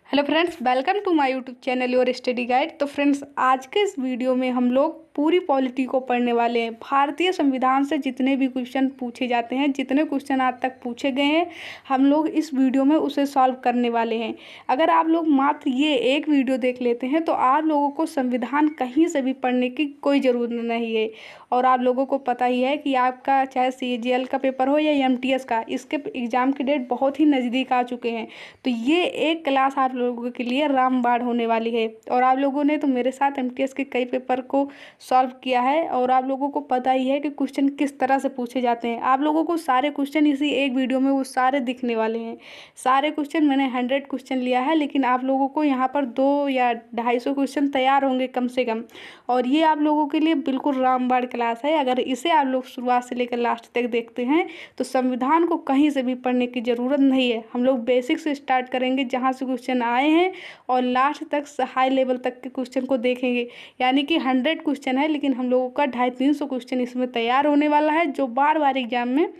Hello friends, welcome to my YouTube channel your study guide. तो friends, आज के इस वीडियो में हम लोग पूरी पॉलिटी को पढ़ने वाले हैं। भारतीय संविधान से जितने भी क्वेश्चन पूछे जाते हैं, जितने क्वेश्चन आज तक पूछे गए हैं, हम लोग इस वीडियो में उसे सॉल्व करने वाले हैं। अगर आप लोग मात्र ये एक वीडियो देख लेते हैं तो आप लोगों को संविधान कहीं से भी पढ़ने की कोई ज़रूरत नहीं है। और आप लोगों को पता ही है कि आपका चाहे CGL का पेपर हो या MTS का, इसके एग्ज़ाम की डेट बहुत ही नज़दीक आ चुके हैं। तो ये एक क्लास आप लोगों के लिए रामबाण होने वाली है। और आप लोगों ने तो मेरे साथ MTS के कई पेपर को सॉल्व किया है और आप लोगों को पता ही है कि क्वेश्चन किस तरह से पूछे जाते हैं। आप लोगों को सारे क्वेश्चन इसी एक वीडियो में वो सारे दिखने वाले हैं। सारे क्वेश्चन मैंने 100 क्वेश्चन लिया है, लेकिन आप लोगों को यहाँ पर 2 या 250 क्वेश्चन तैयार होंगे कम से कम। और ये आप लोगों के लिए बिल्कुल रामबाण क्लास है। अगर इसे आप लोग शुरुआत से लेकर लास्ट तक देखते हैं तो संविधान को कहीं से भी पढ़ने की ज़रूरत नहीं है। हम लोग बेसिक से स्टार्ट करेंगे, जहाँ से क्वेश्चन आए हैं, और लास्ट तक हाई लेवल तक के क्वेश्चन को देखेंगे। यानी कि 100 क्वेश्चन है, लेकिन हम लोगों का 250-300 क्वेश्चन इसमें तैयार होने वाला है, जो बार बार एग्जाम में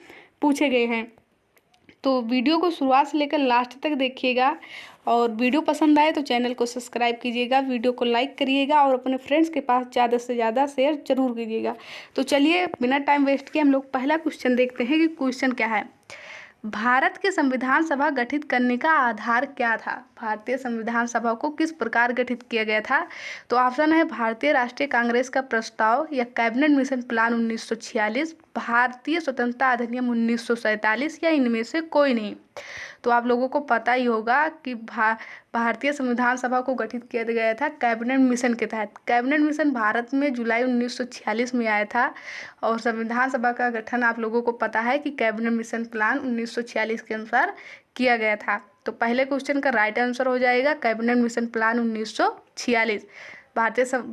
पूछे गए हैं। तो वीडियो को शुरुआत से लेकर लास्ट तक देखिएगा। और वीडियो पसंद आए तो चैनल को सब्सक्राइब कीजिएगा, वीडियो को लाइक करिएगा और अपने फ्रेंड्स के पास ज़्यादा से ज़्यादा शेयर जरूर कीजिएगा। तो चलिए, बिना टाइम वेस्ट किए हम लोग पहला क्वेश्चन देखते हैं कि क्वेश्चन क्या है। भारत के संविधान सभा गठित करने का आधार क्या था? भारतीय संविधान सभा को किस प्रकार गठित किया गया था? तो ऑप्शन है भारतीय राष्ट्रीय कांग्रेस का प्रस्ताव, या कैबिनेट मिशन प्लान 1946, भारतीय स्वतंत्रता अधिनियम 1947, या इनमें से कोई नहीं। तो आप लोगों को पता ही होगा कि भारतीय संविधान सभा को गठित किया गया था कैबिनेट मिशन के तहत। कैबिनेट मिशन भारत में जुलाई 1946 में आया था। और संविधान सभा का गठन आप लोगों को पता है कि कैबिनेट मिशन प्लान 1946 के अनुसार किया गया था। तो पहले क्वेश्चन का राइट आंसर हो जाएगा कैबिनेट मिशन प्लान 1946।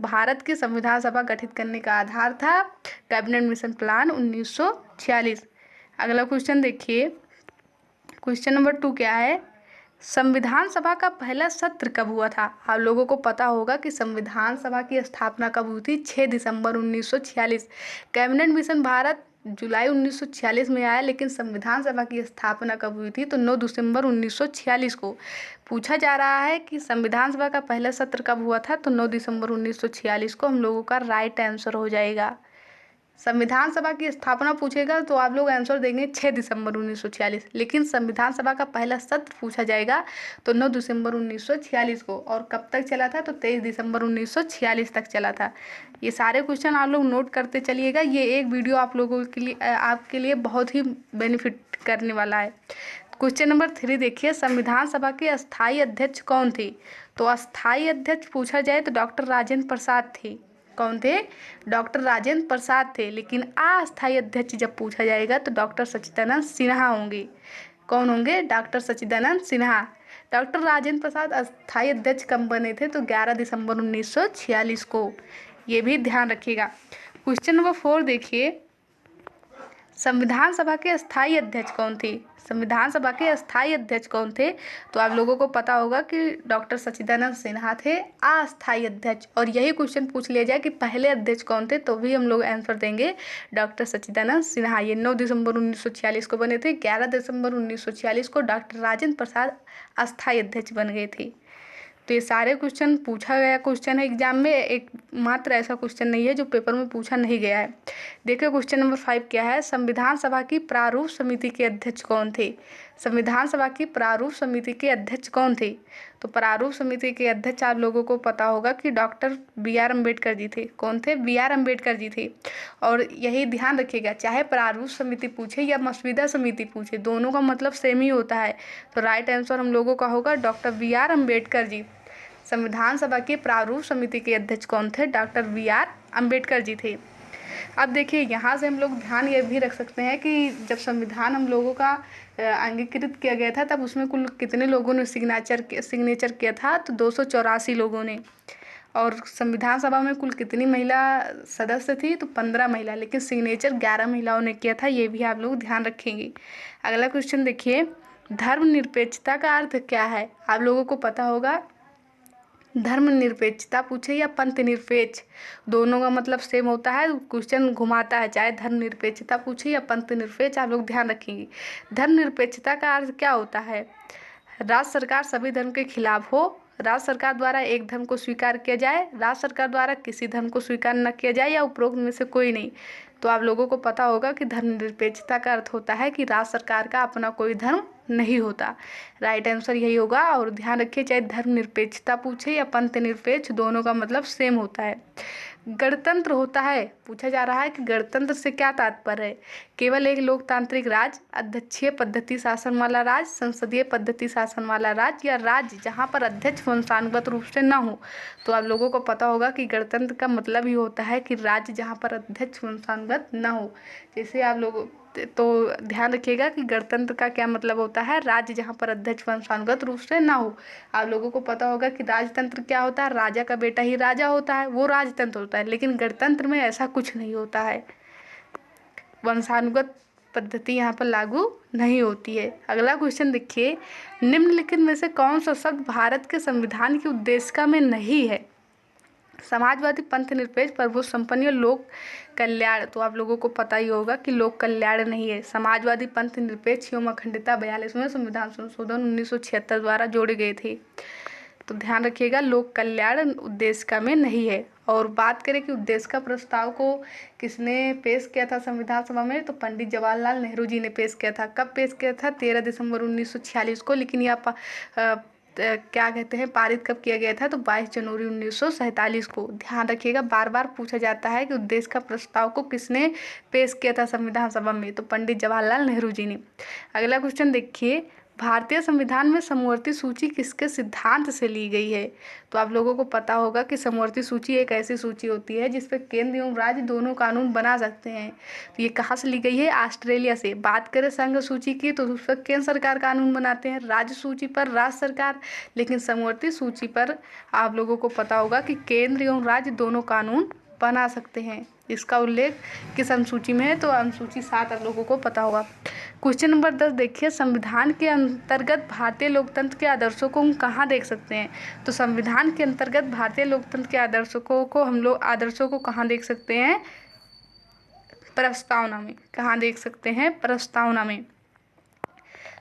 भारत की संविधान सभा गठित करने का आधार था कैबिनेट मिशन प्लान 1946। अगला क्वेश्चन देखिए, क्वेश्चन नंबर 2 क्या है? संविधान सभा का पहला सत्र कब हुआ था? आप लोगों को पता होगा कि संविधान सभा की स्थापना कब हुई थी? 6 दिसंबर 1946। कैबिनेट मिशन भारत जुलाई 1946 में आया, लेकिन संविधान सभा की स्थापना कब हुई थी? तो 9 दिसंबर 1946 को। पूछा जा रहा है कि संविधान सभा का पहला सत्र कब हुआ था, तो 9 दिसंबर 1946 को हम लोगों का राइट आंसर हो जाएगा। संविधान सभा की स्थापना पूछेगा तो आप लोग आंसर देंगे 6 दिसंबर 1946, लेकिन संविधान सभा का पहला सत्र पूछा जाएगा तो 9 दिसंबर 1946 को। और कब तक चला था? तो 23 दिसंबर 1946 तक चला था। ये सारे क्वेश्चन आप लोग नोट करते चलिएगा। ये एक वीडियो आप लोगों के लिए, आपके लिए बहुत ही बेनिफिट करने वाला है। क्वेश्चन नंबर 3 देखिए, संविधान सभा के अस्थायी अध्यक्ष कौन थे? तो अस्थायी अध्यक्ष पूछा जाए तो डॉक्टर राजेंद्र प्रसाद थे। कौन थे? डॉक्टर राजेंद्र प्रसाद थे। लेकिन अस्थायी अध्यक्ष जब पूछा जाएगा तो डॉक्टर सच्चिदानंद सिन्हा होंगे। कौन होंगे? डॉक्टर सच्चिदानंद सिन्हा। डॉक्टर राजेंद्र प्रसाद अस्थायी अध्यक्ष कब बने थे? तो 11 दिसंबर 1946 को। ये भी ध्यान रखिएगा। क्वेश्चन नंबर 4 देखिए, संविधान सभा के अस्थायी अध्यक्ष कौन थे? संविधान सभा के अस्थायी अध्यक्ष कौन थे? तो आप लोगों को पता होगा कि डॉक्टर सच्चिदानंद सिन्हा थे अस्थायी अध्यक्ष। और यही क्वेश्चन पूछ लिया जाए कि पहले अध्यक्ष कौन थे, तो भी हम लोग आंसर देंगे डॉक्टर सच्चिदानंद सिन्हा। ये 9 दिसंबर 1946 को बने थे। 11 दिसंबर 1946 को डॉक्टर राजेंद्र प्रसाद अस्थायी अध्यक्ष बन गए थे। तो ये सारे क्वेश्चन पूछा गया क्वेश्चन है एग्जाम में। एक मात्र ऐसा क्वेश्चन नहीं है जो पेपर में पूछा नहीं गया है। देखिए क्वेश्चन नंबर 5 क्या है? संविधान सभा की प्रारूप समिति के अध्यक्ष कौन थे? संविधान सभा की प्रारूप समिति के अध्यक्ष कौन थे? तो प्रारूप समिति के अध्यक्ष आप लोगों को पता होगा कि डॉक्टर BR अम्बेडकर जी थे। कौन थे? BR अम्बेडकर जी थे। और यही ध्यान रखिएगा, चाहे प्रारूप समिति पूछे या मसविदा समिति पूछे, दोनों का मतलब सेम ही होता है। तो राइट आंसर हम लोगों का होगा डॉक्टर BR अम्बेडकर जी। संविधान सभा के प्रारूप समिति के अध्यक्ष कौन थे? डॉक्टर BR अम्बेडकर जी थे। अब देखिए, यहाँ से हम लोग ध्यान ये भी रख सकते हैं कि जब संविधान हम लोगों का अंगीकृत किया गया था, तब उसमें कुल कितने लोगों ने सिग्नेचर किया था? तो 284 लोगों ने। और संविधान सभा में कुल कितनी महिला सदस्य थी? तो 15 महिला, लेकिन सिग्नेचर 11 महिलाओं ने किया था। ये भी आप लोग ध्यान रखेंगे। अगला क्वेश्चन देखिए, धर्मनिरपेक्षता का अर्थ क्या है? आप लोगों को पता होगा। धर्मनिरपेक्षता पूछे या पंथ निरपेक्ष, दोनों का मतलब सेम होता है। क्वेश्चन घुमाता है, चाहे धर्मनिरपेक्षता पूछे या पंथ निरपेक्ष, आप लोग ध्यान रखेंगे। धर्मनिरपेक्षता का अर्थ क्या होता है? राज्य सरकार सभी धर्म के खिलाफ हो, राज्य सरकार द्वारा एक धर्म को स्वीकार किया जाए, राज्य सरकार द्वारा किसी धर्म को स्वीकार न किया जाए, या उपरोक्त में से कोई नहीं। तो आप लोगों को पता होगा कि धर्मनिरपेक्षता का अर्थ होता है कि राज्य सरकार का अपना कोई धर्म नहीं होता। राइट आंसर यही होगा। और ध्यान रखिए, चाहे धर्मनिरपेक्षता पूछे या पंथ निरपेक्ष, दोनों का मतलब सेम होता है। गणतंत्र होता है, पूछा जा रहा है कि गणतंत्र से क्या तात्पर्य है। केवल एक लोकतांत्रिक राज्य, अध्यक्षीय पद्धति शासन वाला राज्य, संसदीय पद्धति शासन वाला राज्य, या राज्य जहाँ पर अध्यक्ष वंशानुगत रूप से न हो। तो आप लोगों को पता होगा कि गणतंत्र का मतलब ही होता है कि राज्य जहाँ पर अध्यक्ष वंशानुगत न हो। जैसे आप लोग तो ध्यान रखिएगा कि गणतंत्र का क्या मतलब होता है, राज्य जहाँ पर अध्यक्ष वंशानुगत रूप से ना हो। आप लोगों को पता होगा कि राजतंत्र क्या होता है, राजा का बेटा ही राजा होता है, वो राजतंत्र होता है। लेकिन गणतंत्र में ऐसा कुछ नहीं होता है, वंशानुगत पद्धति यहाँ पर लागू नहीं होती है। अगला क्वेश्चन देखिए, निम्नलिखित में से कौन सा शब्द भारत के संविधान की उद्देशिका में नहीं है। समाजवादी, पंथ निरपेक्ष, प्रभुत्व संपन्न या लोक कल्याण। तो आप लोगों को पता ही होगा कि लोक कल्याण नहीं है। समाजवादी, पंथ निरपेक्ष एवं अखंडता 42वें संविधान संशोधन 1976 द्वारा जोड़े गए थे। तो ध्यान रखिएगा, लोक कल्याण उद्देशिका में नहीं है। और बात करें कि उद्देशिका प्रस्ताव को किसने पेश किया था संविधान सभा में, तो पंडित जवाहरलाल नेहरू जी ने पेश किया था। कब पेश किया था, 13 दिसंबर 1946 को। लेकिन यह क्या कहते हैं, पारित कब किया गया था, तो 22 जनवरी 1947 को। ध्यान रखिएगा, बार बार पूछा जाता है कि उद्देश्य का प्रस्ताव को किसने पेश किया था संविधान सभा में, तो पंडित जवाहरलाल नेहरू जी ने। अगला क्वेश्चन देखिए, भारतीय संविधान में समवर्ती सूची किसके सिद्धांत से ली गई है। तो आप लोगों को पता होगा कि समवर्ती सूची एक ऐसी सूची होती है जिसपे केंद्र एवं राज्य दोनों कानून बना सकते हैं। तो ये कहाँ से ली गई है, ऑस्ट्रेलिया से। बात करें संघ सूची की, तो उस पर केंद्र सरकार कानून बनाते हैं, राज्य सूची पर राज्य सरकार। लेकिन समवर्ती सूची पर आप लोगों को पता होगा कि केंद्र एवं राज्य दोनों कानून बना सकते हैं। इसका उल्लेख किस अनुसूची में है, तो अनुसूची 7 आप लोगों को पता होगा। क्वेश्चन नंबर 10 देखिए, संविधान के अंतर्गत भारतीय लोकतंत्र के आदर्शों को हम कहाँ देख सकते हैं। तो संविधान के अंतर्गत भारतीय लोकतंत्र के आदर्शों को हम लोग कहाँ देख सकते हैं, प्रस्तावना में। कहाँ देख सकते हैं, प्रस्तावना में।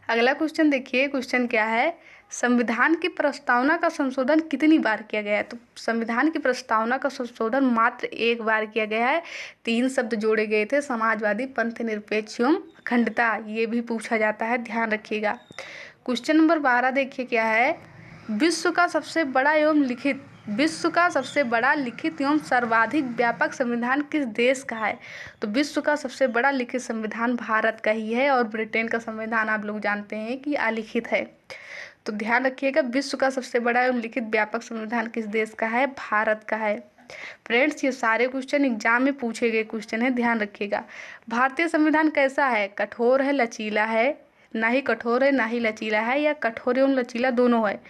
अगला क्वेश्चन देखिए, क्वेश्चन क्या है, संविधान की प्रस्तावना का संशोधन कितनी बार किया गया है। तो संविधान की प्रस्तावना का संशोधन मात्र एक बार किया गया है। 3 शब्द जोड़े गए थे, समाजवादी, पंथ निरपेक्ष एवं अखंडता। ये भी पूछा जाता है, ध्यान रखिएगा। क्वेश्चन नंबर 12 देखिए क्या है, विश्व का सबसे बड़ा लिखित एवं सर्वाधिक व्यापक संविधान किस देश का है। तो विश्व का सबसे बड़ा लिखित संविधान भारत का ही है, और ब्रिटेन का संविधान आप लोग जानते हैं कि अलिखित है। तो ध्यान रखिएगा, विश्व का सबसे बड़ा एवं लिखित व्यापक संविधान किस देश का है, भारत का है। फ्रेंड्स, ये सारे क्वेश्चन एग्जाम में पूछे गए क्वेश्चन है, ध्यान रखिएगा। भारतीय संविधान कैसा है, कठोर है, लचीला है, ना ही कठोर है ना ही लचीला है, या कठोर एवं लचीला दोनों है।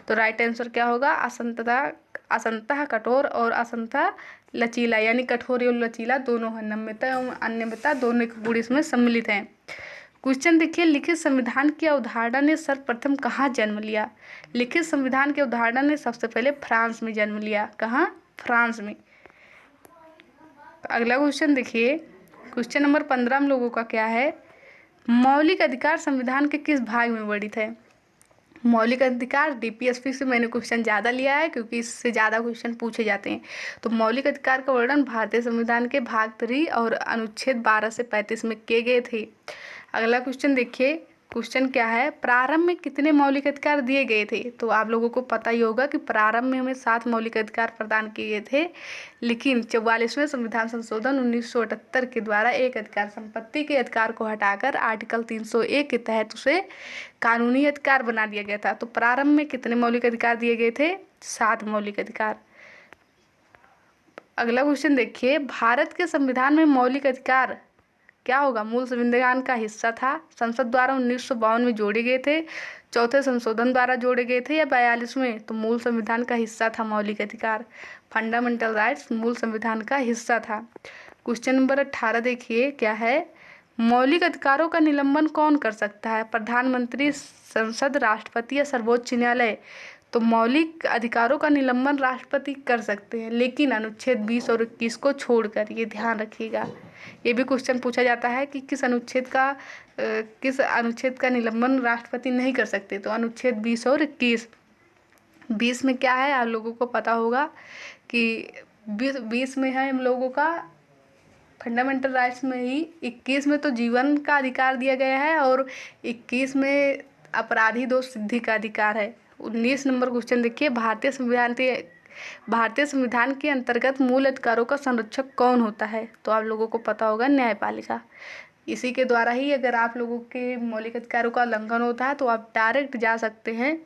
तो राइट आंसर क्या होगा, असंतः कठोर और असंतः लचीला, यानी कठोर एवं लचीला दोनों है। नम्यता एवं अन्यमता दोनों के गुण इसमें सम्मिलित हैं। क्वेश्चन देखिए, लिखित संविधान की अवधारणा ने सर्वप्रथम कहाँ जन्म लिया। लिखित संविधान की अवधारणा ने सबसे पहले फ्रांस में जन्म लिया। कहाँ, फ्रांस में। अगला क्वेश्चन देखिए, क्वेश्चन नंबर 15 हम लोगों का क्या है, मौलिक अधिकार संविधान के किस भाग में वर्णित है। मौलिक अधिकार, डीपीएसपी से मैंने क्वेश्चन ज़्यादा लिया है क्योंकि इससे ज़्यादा क्वेश्चन पूछे जाते हैं। तो मौलिक अधिकार का वर्णन भारतीय संविधान के भाग 3 और अनुच्छेद 12 से 35 में किए गए थे। अगला क्वेश्चन देखिए, क्वेश्चन क्या है, प्रारंभ में कितने मौलिक अधिकार दिए गए थे। तो आप लोगों को पता ही होगा कि प्रारंभ में हमें 7 मौलिक अधिकार प्रदान किए गए थे। लेकिन 44वें संविधान संशोधन 1978 के द्वारा एक अधिकार, संपत्ति के अधिकार को हटाकर आर्टिकल 301 के तहत उसे कानूनी अधिकार बना दिया गया था। तो प्रारंभ में कितने मौलिक अधिकार दिए गए थे, 7 मौलिक अधिकार। अगला क्वेश्चन देखिए, भारत के संविधान में मौलिक अधिकार क्या होगा, मूल संविधान का हिस्सा था, संसद द्वारा 1952 में जोड़े गए थे, चौथे संशोधन द्वारा जोड़े गए थे, या 42वें। तो मूल संविधान का हिस्सा था मौलिक अधिकार। फंडामेंटल राइट्स मूल संविधान का हिस्सा था। क्वेश्चन नंबर 18 देखिए क्या है, मौलिक अधिकारों का निलंबन कौन कर सकता है, प्रधानमंत्री, संसद, राष्ट्रपति या सर्वोच्च न्यायालय। तो मौलिक अधिकारों का निलंबन राष्ट्रपति कर सकते हैं, लेकिन अनुच्छेद 20 और 21 को छोड़कर। ये ध्यान रखिएगा, ये भी क्वेश्चन पूछा जाता है कि किस अनुच्छेद का किस अनुच्छेद का निलंबन राष्ट्रपति नहीं कर सकते? तो अनुच्छेद 20 और 21। 20 में क्या है, आप लोगों को पता होगा कि 20 में है हम लोगों का फंडामेंटल राइट्स में ही, 21 में तो जीवन का अधिकार दिया गया है और 21 में अपराधी दोष सिद्धि का अधिकार है। 19 नंबर क्वेश्चन देखिए, भारतीय संविधान के अंतर्गत मूल अधिकारों का संरक्षक कौन होता है? तो आप लोगों को पता होगा न्यायपालिका। इसी के द्वारा ही अगर आप लोगों के मौलिक अधिकारों का उल्लंघन होता है तो आप डायरेक्ट जा सकते हैं,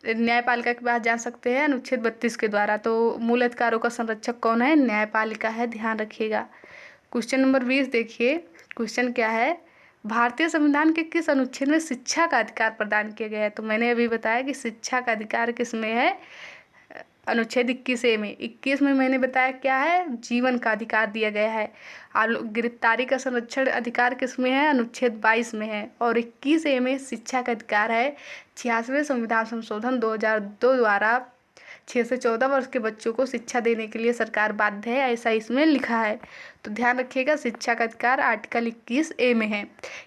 न्यायपालिका के पास जा सकते हैं अनुच्छेद 32 के द्वारा। तो मूल अधिकारों का संरक्षक कौन है? न्यायपालिका है, ध्यान रखिएगा। क्वेश्चन नंबर 20 देखिए, क्वेश्चन क्या है, भारतीय संविधान के किस अनुच्छेद में शिक्षा का अधिकार प्रदान किया गया है? तो मैंने अभी बताया कि शिक्षा का अधिकार किस में है, अनुच्छेद 21A में। 21 में मैंने बताया क्या है, जीवन का अधिकार दिया गया है। गिरफ्तारी का संरक्षण अधिकार किस में है? अनुच्छेद 22 में है। और 21A में शिक्षा का अधिकार है। 86वें संविधान संशोधन 2002 द्वारा 6 से 14 वर्ष के बच्चों को शिक्षा देने के लिए सरकार बाध्य है, ऐसा इसमें लिखा है। तो ध्यान रखिएगा, शिक्षा का अधिकार आर्टिकल 21A में है।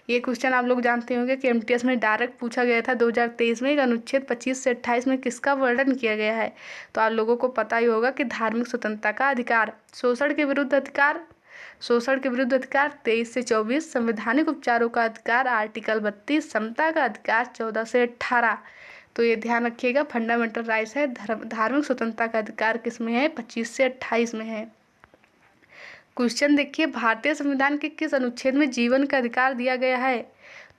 ये क्वेश्चन आप लोग जानते होंगे कि MTS में डायरेक्ट पूछा गया था 2023 में। अनुच्छेद 25 से 28 में किसका वर्णन किया गया है? तो आप लोगों को पता ही होगा कि धार्मिक स्वतंत्रता का अधिकार। शोषण के विरुद्ध अधिकार 23 से 24, संवैधानिक उपचारों का अधिकार आर्टिकल 32, समता का अधिकार 14 से 18। तो ये ध्यान रखिएगा, फंडामेंटल राइट्स है। धार्मिक स्वतंत्रता का अधिकार किस में है? 25 से 28 में है। क्वेश्चन देखिए, भारतीय संविधान के किस अनुच्छेद में जीवन का अधिकार दिया गया है?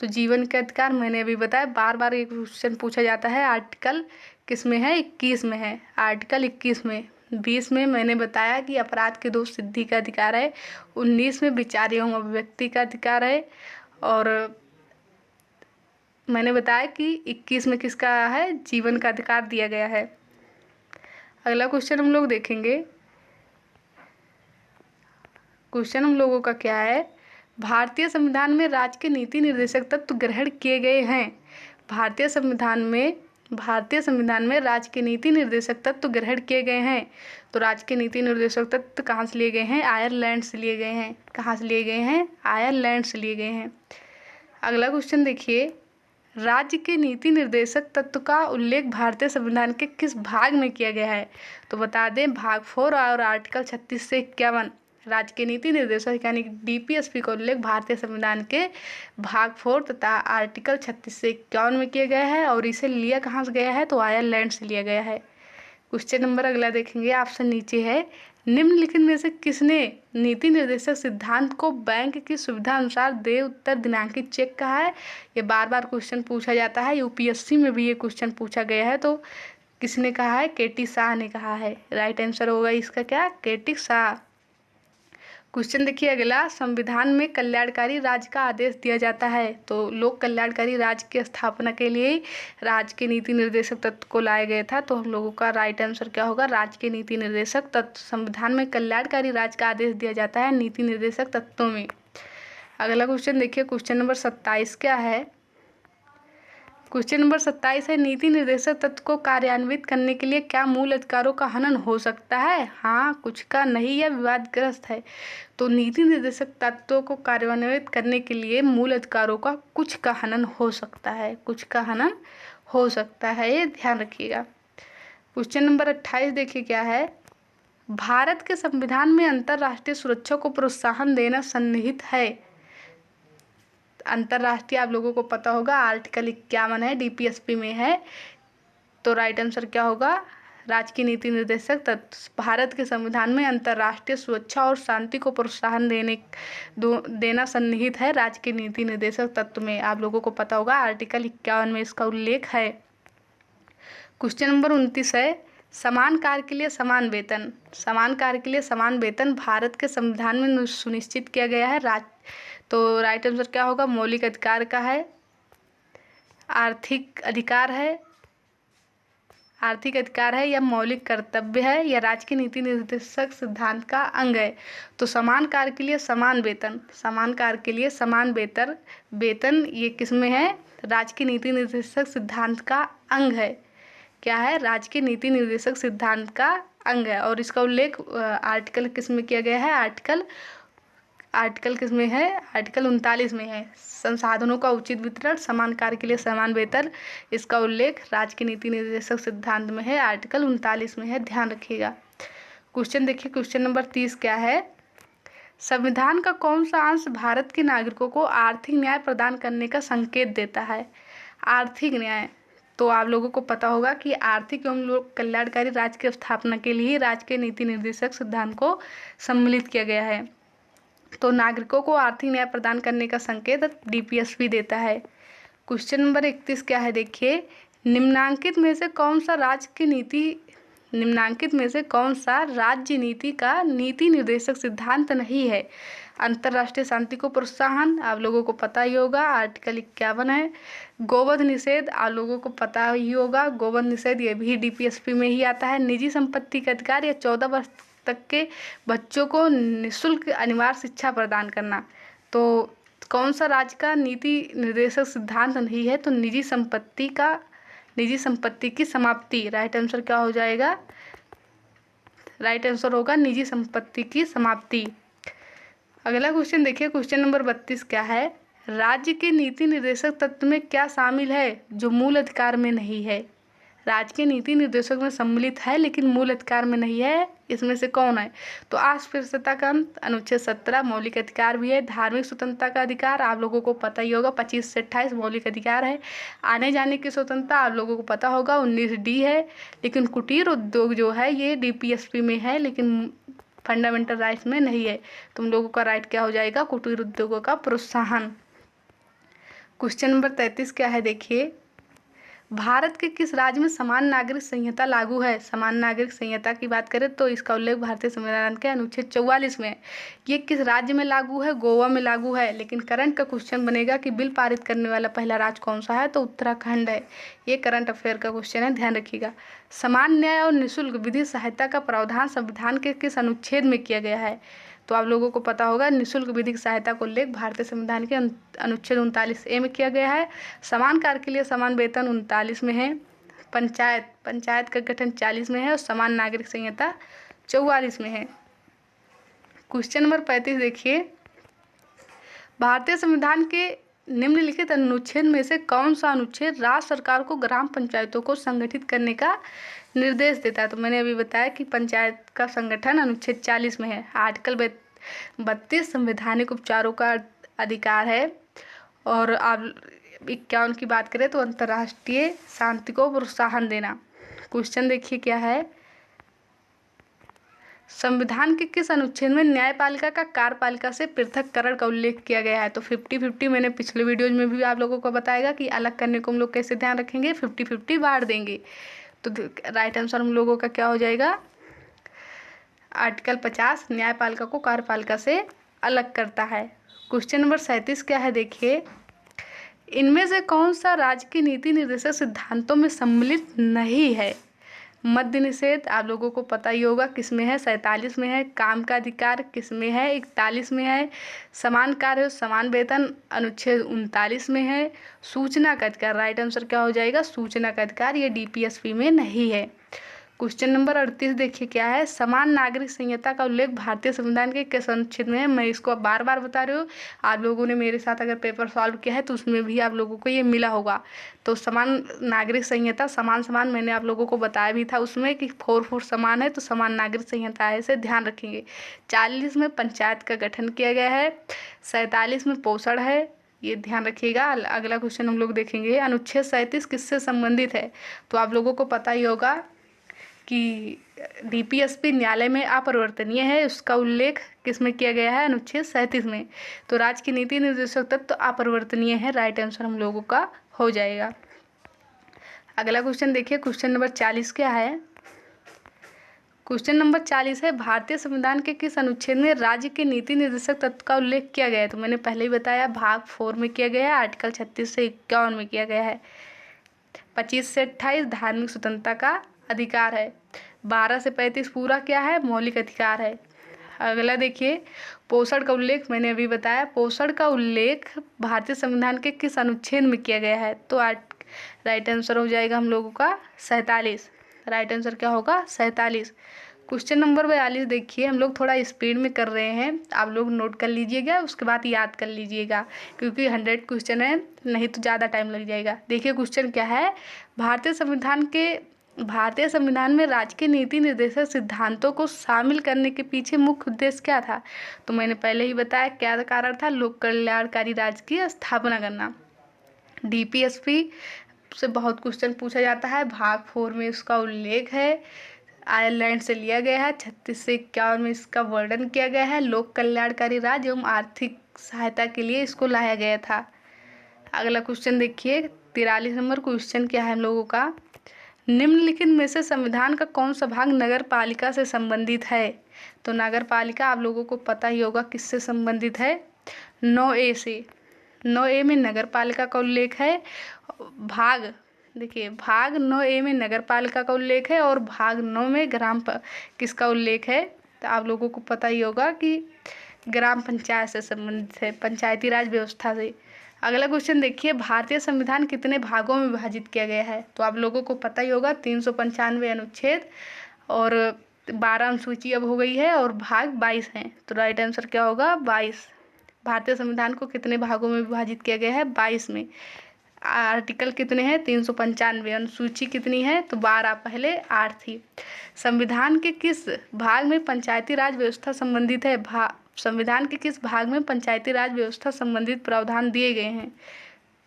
तो जीवन का अधिकार मैंने अभी बताया, बार बार ये क्वेश्चन पूछा जाता है। आर्टिकल किस में है? 21 में है, आर्टिकल 21 में। 20 में मैंने बताया कि अपराध के दोष सिद्धि का अधिकार है। 19 में विचार एवं अभिव्यक्ति का अधिकार है। और मैंने बताया कि 21 में किसका है? जीवन का अधिकार दिया गया है। अगला क्वेश्चन हम लोग देखेंगे। क्वेश्चन हम लोगों का क्या है, भारतीय संविधान में राज्य के नीति निर्देशक तत्व ग्रहण किए गए हैं। भारतीय संविधान में राज्य के नीति निर्देशक तत्व ग्रहण किए गए हैं। तो राज्य के नीति निर्देशक तत्व कहाँ से लिए गए हैं? आयरलैंड से लिए गए हैं। कहाँ से लिए गए हैं? आयरलैंड से लिए गए हैं। अगला क्वेश्चन देखिए, राज्य के नीति निर्देशक तत्व का उल्लेख भारतीय संविधान के किस भाग में किया गया है? तो बता दें, भाग 4 और आर्टिकल 36 से 51। राज्य के नीति निर्देशक यानी DPSP का उल्लेख भारतीय संविधान के भाग 4 तथा आर्टिकल 36 से 51 में किया गया है। और इसे लिया कहाँ से गया है? तो आयरलैंड से लिया गया है। क्वेश्चन नंबर अगला देखेंगे, ऑप्शन नीचे है, निम्नलिखित में से किसने नीति निर्देशक सिद्धांत को बैंक की सुविधा अनुसार दे उत्तर दिनांकित चेक कहा है? ये बार बार क्वेश्चन पूछा जाता है, UPSC में भी ये क्वेश्चन पूछा गया है। तो किसने कहा है? KT शाह ने कहा है। राइट आंसर होगा इसका क्या? KT शाह। क्वेश्चन देखिए अगला, संविधान में कल्याणकारी राज्य का आदेश दिया जाता है। तो लोक कल्याणकारी राज्य की स्थापना के लिए राज्य के नीति निर्देशक तत्व को लाया गया था। तो हम लोगों का राइट आंसर क्या होगा? राज्य के नीति निर्देशक तत्व। संविधान में कल्याणकारी राज्य का आदेश दिया जाता है नीति निर्देशक तत्वों में। अगला क्वेश्चन देखिए, क्वेश्चन नंबर 27 क्या है? क्वेश्चन नंबर 27 है, नीति निर्देशक तत्व को कार्यान्वित करने के लिए क्या मूल अधिकारों का हनन हो सकता है? हाँ, कुछ का नहीं, यह विवादग्रस्त है। तो नीति निर्देशक तत्वों को कार्यान्वित करने के लिए मूल अधिकारों का कुछ का हनन हो सकता है। कुछ का हनन हो सकता है, ये ध्यान रखिएगा। क्वेश्चन नंबर 28 देखिए क्या है, भारत के संविधान में अंतर्राष्ट्रीय सुरक्षा को प्रोत्साहन देना सन्निहित है। अंतर्राष्ट्रीय आप लोगों को पता होगा आर्टिकल 51 है, DPSP में है। तो राइट आंसर क्या होगा? राज्य की नीति निर्देशक तत्व। भारत के संविधान में अंतर्राष्ट्रीय सुरक्षा और शांति को प्रोत्साहन देना सन्निहित है राज्य के नीति निर्देशक तत्व में। आप लोगों को पता होगा आर्टिकल 51 में इसका उल्लेख है। क्वेश्चन नंबर 29 है, समान कार्य के लिए समान वेतन। समान कार्य के लिए समान वेतन भारत के संविधान में सुनिश्चित किया गया है। तो राइट आंसर क्या होगा? मौलिक अधिकार का है, आर्थिक अधिकार है, आर्थिक अधिकार है, या मौलिक कर्तव्य है, या राज्य की नीति निर्देशक सिद्धांत का अंग है। तो समान कार्य के लिए समान वेतन, समान कार्य के लिए समान वेतन ये किस में है? राज्य की नीति निर्देशक सिद्धांत का अंग है। क्या है? राज्य के नीति निर्देशक सिद्धांत का अंग है। और इसका उल्लेख आर्टिकल किस में किया गया है? आर्टिकल आर्टिकल किस में है? आर्टिकल 39 में है। संसाधनों का उचित वितरण, समान कार्य के लिए समान वेतन, इसका उल्लेख राज्य की नीति निर्देशक सिद्धांत में है, आर्टिकल 39 में है, ध्यान रखिएगा। क्वेश्चन देखिए, क्वेश्चन नंबर 30 क्या है? संविधान का कौन सा अंश भारत के नागरिकों को आर्थिक न्याय प्रदान करने का संकेत देता है? आर्थिक न्याय, तो आप लोगों को पता होगा कि आर्थिक एवं लोक कल्याणकारी राज्य की स्थापना के लिए राज्य के नीति निर्देशक सिद्धांत को सम्मिलित किया गया है। तो नागरिकों को आर्थिक न्याय प्रदान करने का संकेत डीपीएसपी देता है। क्वेश्चन नंबर 31 क्या है? देखिए, निम्नांकित में से कौन सा राज्य नीति का नीति निर्देशक सिद्धांत नहीं है? अंतर्राष्ट्रीय शांति को प्रोत्साहन, आप लोगों को पता ही होगा, आर्टिकल 51 है। गोवध निषेध, आप लोगों को पता ही होगा, गोवध निषेध ये भी डीपीएसपी में ही आता है। निजी संपत्ति का अधिकार या 14 वर्ष तक के बच्चों को निःशुल्क अनिवार्य शिक्षा प्रदान करना। तो कौन सा राज्य का नीति निर्देशक सिद्धांत नहीं है? तो निजी संपत्ति की समाप्ति। राइट आंसर क्या हो जाएगा? राइट आंसर होगा निजी संपत्ति की समाप्ति। अगला क्वेश्चन देखिए, क्वेश्चन नंबर 32 क्या है? राज्य के नीति निर्देशक तत्व में क्या शामिल है जो मूल अधिकार में नहीं है? राज्य के नीति निर्देशक में सम्मिलित है लेकिन मूल अधिकार में नहीं है, इसमें से कौन है? तो अस्पृश्यता का अंत, अनुच्छेद 17 मौलिक अधिकार भी है। धार्मिक स्वतंत्रता का अधिकार, आप लोगों को पता ही होगा, 25 से 28 मौलिक अधिकार है। आने जाने की स्वतंत्रता, आप लोगों को पता होगा, 19D है। लेकिन कुटीर उद्योग जो है ये डीपीएसपी में है लेकिन फंडामेंटल राइट्स में नहीं है। तुम लोगों का राइट क्या हो जाएगा? कुटीर उद्योगों का प्रोत्साहन। क्वेश्चन नंबर 33 क्या है? देखिए, भारत के किस राज्य में समान नागरिक संहिता लागू है? समान नागरिक संहिता की बात करें तो इसका उल्लेख भारतीय संविधान के अनुच्छेद 44 में है। ये किस राज्य में लागू है? गोवा में लागू है। लेकिन करंट का क्वेश्चन बनेगा कि बिल पारित करने वाला पहला राज्य कौन सा है? तो उत्तराखंड है। ये करंट अफेयर का क्वेश्चन है, ध्यान रखिएगा। समान न्याय और निःशुल्क विधि सहायता का प्रावधान संविधान के किस अनुच्छेद में किया गया है? तो आप लोगों को पता होगा, निःशुल्क विधिक सहायता को उल्लेख भारतीय संविधान के अनुच्छेद 39A में किया गया है। समान कार्य के लिए समान वेतन 39 में है। पंचायत का गठन 40 में है और समान नागरिक संहिता 44 में है। क्वेश्चन नंबर 35 देखिए, भारतीय संविधान के निम्नलिखित अनुच्छेद में से कौन सा अनुच्छेद राज्य सरकार को ग्राम पंचायतों को संगठित करने का निर्देश देता है? तो मैंने अभी बताया कि पंचायत का संगठन अनुच्छेद 40 में है। आर्टिकल 32 संवैधानिक उपचारों का अधिकार है। और आप 51 की बात करें तो अंतर्राष्ट्रीय शांति को प्रोत्साहन देना। क्वेश्चन देखिए क्या है? संविधान के किस अनुच्छेद में न्यायपालिका का कार्यपालिका से पृथककरण का उल्लेख किया गया है? तो 50-50 मैंने पिछले वीडियोज में भी आप लोगों को बताएगा कि अलग करने को हम लोग कैसे ध्यान रखेंगे, 50-50 बांट देंगे। तो राइट आंसर हम लोगों का क्या हो जाएगा? आर्टिकल 50 न्यायपालिका को कार्यपालिका से अलग करता है। क्वेश्चन नंबर 37 क्या है? देखिए, इनमें से कौन सा राज्य की नीति निर्देशक सिद्धांतों में सम्मिलित नहीं है? मद्य निषेध, आप लोगों को पता ही होगा किस में है, 47 में है। काम का अधिकार किस में है, 41 में है। समान कार्य समान वेतन अनुच्छेद 39 में है। सूचना का अधिकार, राइट आंसर क्या हो जाएगा? सूचना का अधिकार, ये डीपीएसपी में नहीं है। क्वेश्चन नंबर 38 देखिए क्या है? समान नागरिक संहिता का उल्लेख भारतीय संविधान के किस अनुच्छेद में है? मैं इसको बार बार बता रही हूँ, आप लोगों ने मेरे साथ अगर पेपर सॉल्व किया है तो उसमें भी आप लोगों को ये मिला होगा। तो समान नागरिक संहिता, समान मैंने आप लोगों को बताया भी था उसमें कि 4 समान है, तो समान नागरिक संहिता है, इसे ध्यान रखेंगे। 40 में पंचायत का गठन किया गया है। 47 में पोषण है, ये ध्यान रखिएगा। अगला क्वेश्चन हम लोग देखेंगे, अनुच्छेद 37 किससे संबंधित है? तो आप लोगों को पता ही होगा कि डीपीएसपी न्यायालय में अपरिवर्तनीय है, उसका उल्लेख किस में किया गया है? अनुच्छेद 37 में। तो राज्य की नीति निर्देशक तत्व तो अपरिवर्तनीय है, राइट आंसर हम लोगों का हो जाएगा। अगला क्वेश्चन देखिए, क्वेश्चन नंबर 40 क्या है? क्वेश्चन नंबर 40 है, भारतीय संविधान के किस अनुच्छेद में राज्य के नीति निर्देशक तत्व का उल्लेख किया गया है? तो मैंने पहले ही बताया, भाग 4 में किया गया है, आर्टिकल 36 से 51 में किया गया है। 25 से 28 धार्मिक स्वतंत्रता का अधिकार है। 12 से 35 पूरा क्या है? मौलिक अधिकार है। अगला देखिए, पोषण का उल्लेख मैंने अभी बताया, पोषण का उल्लेख भारतीय संविधान के किस अनुच्छेद में किया गया है? तो राइट आंसर हो जाएगा हम लोगों का 47। राइट आंसर क्या होगा? 47। क्वेश्चन नंबर 42 देखिए, हम लोग थोड़ा स्पीड में कर रहे हैं, आप लोग नोट कर लीजिएगा, उसके बाद याद कर लीजिएगा, क्योंकि 100 क्वेश्चन है, नहीं तो ज़्यादा टाइम लग जाएगा। देखिए क्वेश्चन क्या है, भारतीय संविधान में राजकीय नीति निर्देशक सिद्धांतों को शामिल करने के पीछे मुख्य उद्देश्य क्या था? तो मैंने पहले ही बताया क्या कारण था, लोक कल्याणकारी राज्य की स्थापना करना। डीपीएसपी से बहुत क्वेश्चन पूछा जाता है, भाग 4 में उसका उल्लेख है, आयरलैंड से लिया गया है, 36 से 51 में इसका वर्णन किया गया है, लोक कल्याणकारी राज्य एवं आर्थिक सहायता के लिए इसको लाया गया था। अगला क्वेश्चन देखिए, 43 नंबर क्वेश्चन क्या है हम लोगों का, निम्नलिखित में से संविधान का कौन सा भाग नगर पालिका से संबंधित है? तो नगर पालिका आप लोगों को पता ही होगा किससे संबंधित है, 9A से। 9A में नगर पालिका का उल्लेख है। भाग 9A में नगर पालिका का उल्लेख है और भाग 9 में किसका उल्लेख है? तो आप लोगों को पता ही होगा कि ग्राम पंचायत से संबंधित है, पंचायती राज व्यवस्था से। अगला क्वेश्चन देखिए, भारतीय संविधान कितने भागों में विभाजित किया गया है? तो आप लोगों को पता ही होगा 395 अनुच्छेद और 12 अनुसूची अब हो गई है और भाग 22 हैं। तो राइट आंसर क्या होगा, 22। भारतीय संविधान को कितने भागों में विभाजित किया गया है? 22 में। आर्टिकल कितने हैं? 395। अनुसूची कितनी है? तो 12, पहले 8 थी। संविधान के किस भाग में पंचायती राज व्यवस्था संबंधित है? संविधान के किस भाग में पंचायती राज व्यवस्था संबंधित प्रावधान दिए गए हैं?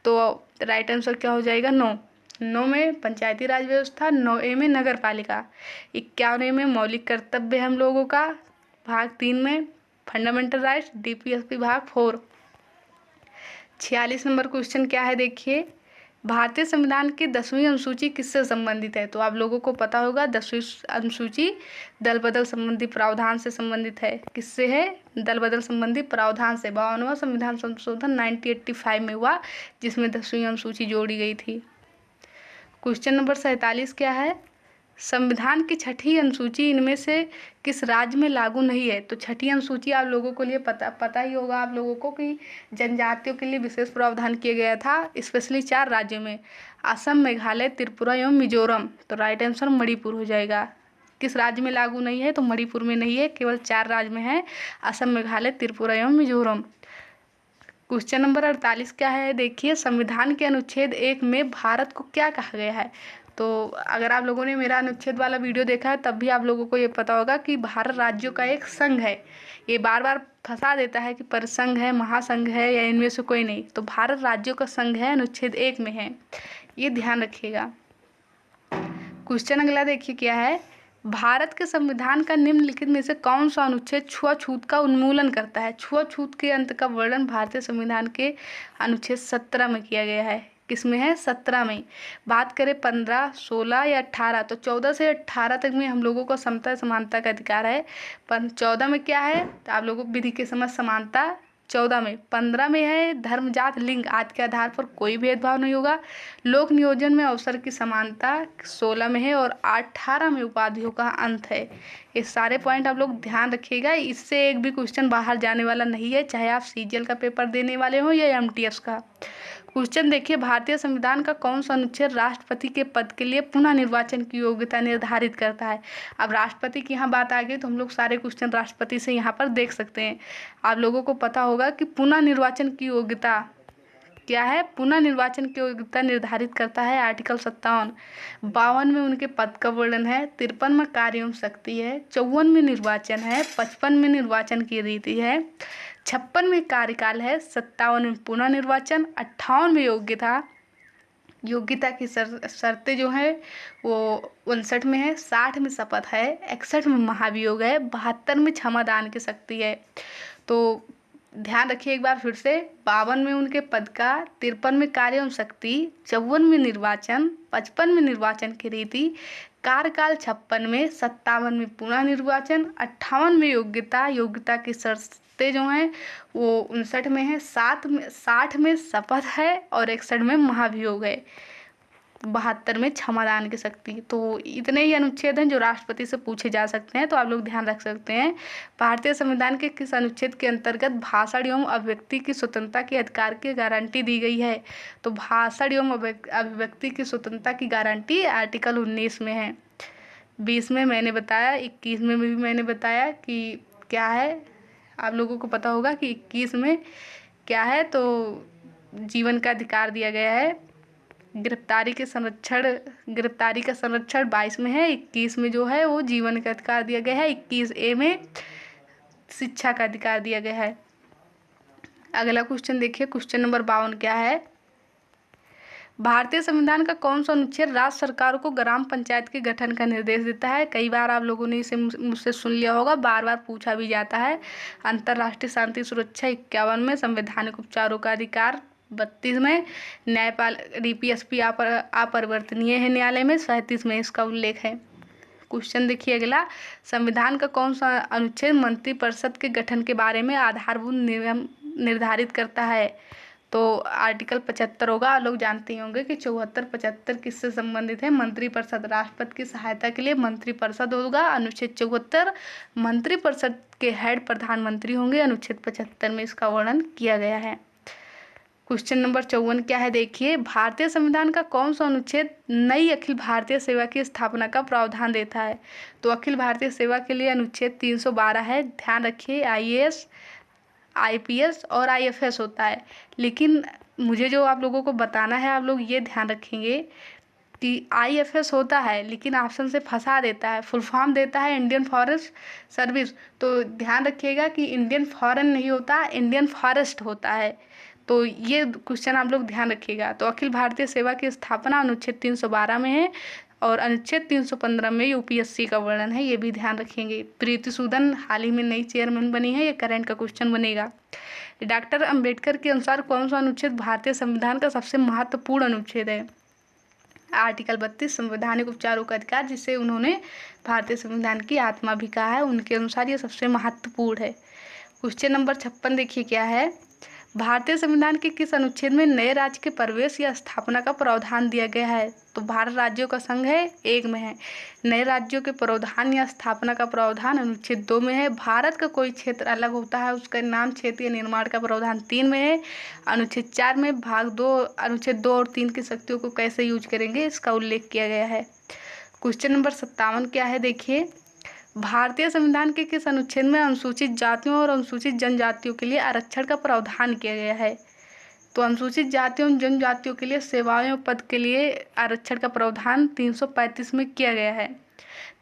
तो राइट आंसर क्या हो जाएगा, 9 में पंचायती राज व्यवस्था, 9A में नगर पालिका, 51 में मौलिक कर्तव्य हम लोगों का, भाग 3 में फंडामेंटल राइट्स, डीपीएसपी भाग 4। 46 नंबर क्वेश्चन क्या है देखिए, भारतीय संविधान की 10वीं अनुसूची किससे संबंधित है? तो आप लोगों को पता होगा 10वीं अनुसूची दल बदल संबंधी प्रावधान से संबंधित है। किससे है? दल बदल संबंधी प्रावधान से। 52वां संविधान संशोधन 1985 में हुआ, जिसमें 10वीं अनुसूची जोड़ी गई थी। क्वेश्चन नंबर 47 क्या है, संविधान की 6ठी अनुसूची इनमें से किस राज्य में लागू नहीं है? तो 6ठी अनुसूची आप लोगों को लिए पता ही होगा आप लोगों को कि जनजातियों के लिए विशेष प्रावधान किया गया था, स्पेशली 4 राज्यों में, असम, मेघालय, त्रिपुरा एवं मिजोरम। तो राइट आंसर मणिपुर हो जाएगा। किस राज्य में लागू नहीं है? तो मणिपुर में नहीं है, केवल 4 राज्य में है, असम, मेघालय, त्रिपुरा एवं मिजोरम। क्वेश्चन नंबर 48 क्या है देखिए, संविधान के अनुच्छेद 1 में भारत को क्या कहा गया है? तो अगर आप लोगों ने मेरा अनुच्छेद वाला वीडियो देखा है तब भी आप लोगों को ये पता होगा कि भारत राज्यों का एक संघ है। ये बार बार फंसा देता है कि परिसंघ है, महासंघ है, या इनमें से कोई नहीं। तो भारत राज्यों का संघ है, अनुच्छेद 1 में है, ये ध्यान रखिएगा। क्वेश्चन अगला देखिए क्या है, भारत के संविधान का निम्नलिखित में से कौन सा अनुच्छेद छुआछूत का उन्मूलन करता है? छुआछूत के अंत का वर्णन भारतीय संविधान के अनुच्छेद 17 में किया गया है। किसमें है? 17 में। बात करें 15, 16 या 18, तो 14 से 18 तक में हम लोगों को समता समानता का अधिकार है। पर 14 में क्या है? तो आप लोगों को विधि के समझ समानता 14 में। 15 में है धर्म, जात, लिंग आदि के आधार पर कोई भेदभाव नहीं होगा। लोक नियोजन में अवसर की समानता 16 में है और 18 में उपाधियों का अंत है। ये सारे पॉइंट आप लोग ध्यान रखिएगा, इससे एक भी क्वेश्चन बाहर जाने वाला नहीं है, चाहे आप सीजीएल का पेपर देने वाले हो या एमटीएस का। क्वेश्चन देखिए, भारतीय संविधान का कौन सा अनुच्छेद राष्ट्रपति के पद के लिए पुनः निर्वाचन की योग्यता निर्धारित करता है? अब राष्ट्रपति की यहाँ बात आ गई तो हम लोग सारे क्वेश्चन राष्ट्रपति से यहाँ पर देख सकते हैं। आप लोगों को पता होगा कि पुनः निर्वाचन की योग्यता क्या है? पुनः निर्वाचन की योग्यता निर्धारित करता है आर्टिकल 57। 52 में उनके पद का वर्णन है, 53 में कार्य एवं शक्ति है, 54 में निर्वाचन है, 55 में निर्वाचन की रीति है, 56 में कार्यकाल है, 57 में पुनः निर्वाचन, 58 में योग्यता की शर्तें जो है वो 59 में है, 60 में शपथ है, 61 में महाभियोग है, 72 में क्षमादान की शक्ति है। तो ध्यान रखिए एक बार फिर से, 52 में उनके पद का, 53 में कार्य एवं शक्ति, 54 में निर्वाचन, 55 में निर्वाचन की रीति, कार्यकाल 56 में, 57 में पुनः निर्वाचन, 58 में योग्यता की शर्तें जो हैं वो 59 में है, 60 में शपथ है और 61 में महाभियोग है, 72 में क्षमादान की शक्ति। तो इतने ही अनुच्छेद हैं जो राष्ट्रपति से पूछे जा सकते हैं, तो आप लोग ध्यान रख सकते हैं। भारतीय संविधान के किस अनुच्छेद के अंतर्गत भाषण एवं अभिव्यक्ति की स्वतंत्रता के अधिकार की गारंटी दी गई है? तो भाषण एवं अभिव्यक्ति की स्वतंत्रता की गारंटी आर्टिकल 19 में है। 20 में मैंने बताया, 21 में भी मैंने बताया कि क्या है। आप लोगों को पता होगा कि 21 में क्या है, तो जीवन का अधिकार दिया गया है। गिरफ्तारी का संरक्षण 22 में है। 21 में जो है वो जीवन का अधिकार दिया गया है। 21A में शिक्षा का अधिकार दिया गया है। अगला क्वेश्चन देखिए, क्वेश्चन नंबर 52 क्या है। भारतीय संविधान का कौन सा अनुच्छेद राज्य सरकारों को ग्राम पंचायत के गठन का निर्देश देता है। कई बार आप लोगों ने इसे मुझसे सुन लिया होगा, बार बार पूछा भी जाता है। अंतर्राष्ट्रीय शांति सुरक्षा 51 में, संवैधानिक उपचारों का अधिकार 32 में, न्यायपाल डीपीएसपी अपरिवर्तनीय है न्यायालय में 37 में इसका उल्लेख है। क्वेश्चन देखिए अगला, संविधान का कौन सा अनुच्छेद मंत्रिपरिषद के गठन के बारे में आधारभूत नियम निर्धारित करता है। तो आर्टिकल 75 होगा। आप लोग जानते ही होंगे कि 74-75 किससे संबंधित है। मंत्रिपरिषद, राष्ट्रपति की सहायता के लिए मंत्रिपरिषद होगा। अनुच्छेद 74, मंत्रिपरिषद के हेड प्रधानमंत्री होंगे। अनुच्छेद 75 में इसका वर्णन किया गया है। क्वेश्चन नंबर 54 क्या है देखिए, भारतीय संविधान का कौन सा अनुच्छेद नई अखिल भारतीय सेवा की स्थापना का प्रावधान देता है। तो अखिल भारतीय सेवा के लिए अनुच्छेद 312 है। ध्यान रखिए, IAS, IPS और IFS होता है। लेकिन मुझे जो आप लोगों को बताना है, आप लोग ये ध्यान रखेंगे कि IFS होता है लेकिन ऑप्शन से फंसा देता है। फुल फॉर्म देता है इंडियन फॉरेस्ट सर्विस, तो ध्यान रखिएगा कि इंडियन फॉरेन नहीं होता, इंडियन फॉरेस्ट होता है। तो ये क्वेश्चन आप लोग ध्यान रखिएगा। तो अखिल भारतीय सेवा की स्थापना अनुच्छेद 312 में है और अनुच्छेद 315 में UPSC का वर्णन है, ये भी ध्यान रखेंगे। प्रीति सूदन हाल ही में नई चेयरमैन बनी है, ये करंट का क्वेश्चन बनेगा। डॉक्टर अंबेडकर के अनुसार कौन सा अनुच्छेद भारतीय संविधान का सबसे महत्वपूर्ण अनुच्छेद है। आर्टिकल 32, संवैधानिक उपचारों का अधिकार, जिसे उन्होंने भारतीय संविधान की आत्मा भी कहा है, उनके अनुसार ये सबसे महत्वपूर्ण है। क्वेश्चन नंबर 56 देखिए क्या है, भारतीय संविधान के किस अनुच्छेद में नए राज्य के प्रवेश या स्थापना का प्रावधान दिया गया है। तो भारत राज्यों का संघ है, 1 में है। नए राज्यों के प्रावधान या स्थापना का प्रावधान अनुच्छेद 2 में है। भारत का कोई क्षेत्र अलग होता है, उसका नाम क्षेत्रीय निर्माण का प्रावधान 3 में है। अनुच्छेद 4 में भाग 2, अनुच्छेद 2 और 3 की शक्तियों को कैसे यूज करेंगे इसका उल्लेख किया गया है। क्वेश्चन नंबर 57 क्या है देखिए, भारतीय संविधान के किस अनुच्छेद में अनुसूचित जातियों और अनुसूचित जनजातियों के लिए आरक्षण का प्रावधान किया गया है। तो अनुसूचित जातियों और जनजातियों के लिए सेवाओं और पद के लिए आरक्षण का प्रावधान 335 में किया गया है।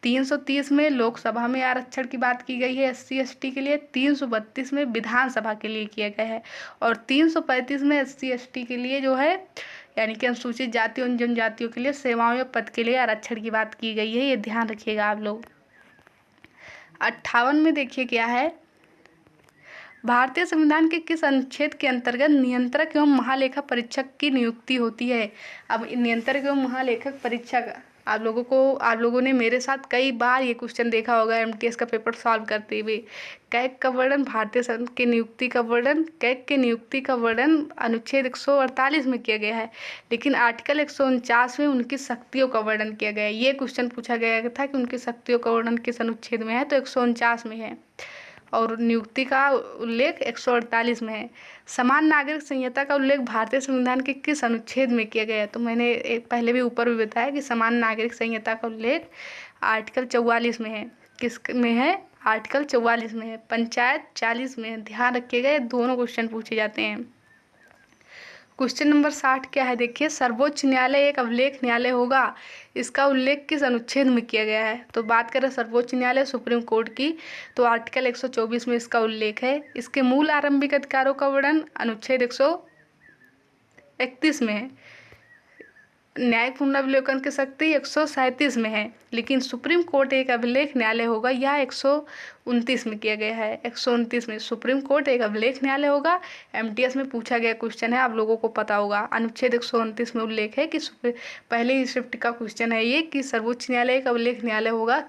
330 में लोकसभा में आरक्षण की बात की गई है SC ST के लिए। 332 में विधानसभा के लिए किया गया है और 335 में SC ST के लिए जो है, यानी कि अनुसूचित जातियों और जनजातियों के लिए सेवाओं या पद के लिए आरक्षण की बात की गई है, ये ध्यान रखिएगा आप लोग। 58 में देखिए क्या है, भारतीय संविधान के किस अनुच्छेद के अंतर्गत नियंत्रक एवं महालेखा परीक्षक की नियुक्ति होती है। अब नियंत्रक एवं महालेखक परीक्षक, आप लोगों ने मेरे साथ कई बार ये क्वेश्चन देखा होगा MTS का पेपर सॉल्व करते हुए। कैग का वर्णन, भारतीय संघ की नियुक्ति का वर्णन, कैग के नियुक्ति का वर्णन अनुच्छेद 148 में किया गया है, लेकिन आर्टिकल 149 में उनकी शक्तियों का वर्णन किया गया है। ये क्वेश्चन पूछा गया था कि उनकी शक्तियों का वर्णन किस अनुच्छेद में है, तो 149 में है और नियुक्ति का उल्लेख 148 में है। समान नागरिक संहिता का उल्लेख भारतीय संविधान के किस अनुच्छेद में किया गया है। तो मैंने पहले भी ऊपर भी बताया कि समान नागरिक संहिता का उल्लेख आर्टिकल 44 में है। किस में है, आर्टिकल 44 में है। पंचायत 40 में है। ध्यान रखिएगा, ये दोनों क्वेश्चन पूछे जाते हैं। क्वेश्चन नंबर 60 क्या है देखिए, सर्वोच्च न्यायालय एक अभिलेख न्यायालय होगा, इसका उल्लेख किस अनुच्छेद में किया गया है। तो बात करें सर्वोच्च न्यायालय सुप्रीम कोर्ट की, तो आर्टिकल 124 में इसका उल्लेख है। इसके मूल आरंभिक अधिकारों का वर्णन अनुच्छेद 131 में है। न्यायिक पुनर्विलोकन की शक्ति 137 में है, लेकिन सुप्रीम कोर्ट एक अभिलेख न्यायालय होगा, यह 129 में किया गया है। 129 में सुप्रीम कोर्ट एक अभिलेख न्यायालय होगा। MTS में पूछा गया क्वेश्चन है, आप लोगों को पता होगा। अनुच्छेद 129 में उल्लेख है कि पहले ही शिफ्ट का क्वेश्चन है ये कि सर्वोच्च न्यायालय एक अभिलेख न्यायालय होगा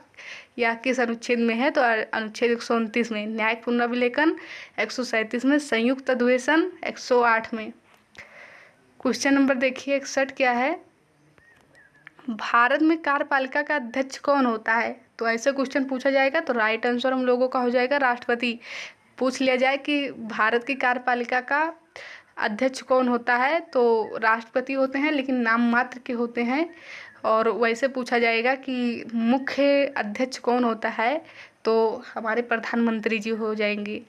या किस अनुच्छेद में है, तो अनुच्छेद 129 में। न्यायिक पुनर्विलोकन 137 में। संयुक्त अधिवेशन 108 में। क्वेश्चन नंबर देखिए 61 क्या है, भारत में कार्यपालिका का अध्यक्ष कौन होता है। तो ऐसे क्वेश्चन पूछा जाएगा तो राइट आंसर हम लोगों का हो जाएगा राष्ट्रपति। पूछ लिया जाए कि भारत की कार्यपालिका का अध्यक्ष कौन होता है, तो राष्ट्रपति होते हैं, लेकिन नाम मात्र के होते हैं। और वैसे पूछा जाएगा कि मुख्य अध्यक्ष कौन होता है, तो हमारे प्रधानमंत्री जी हो जाएंगे।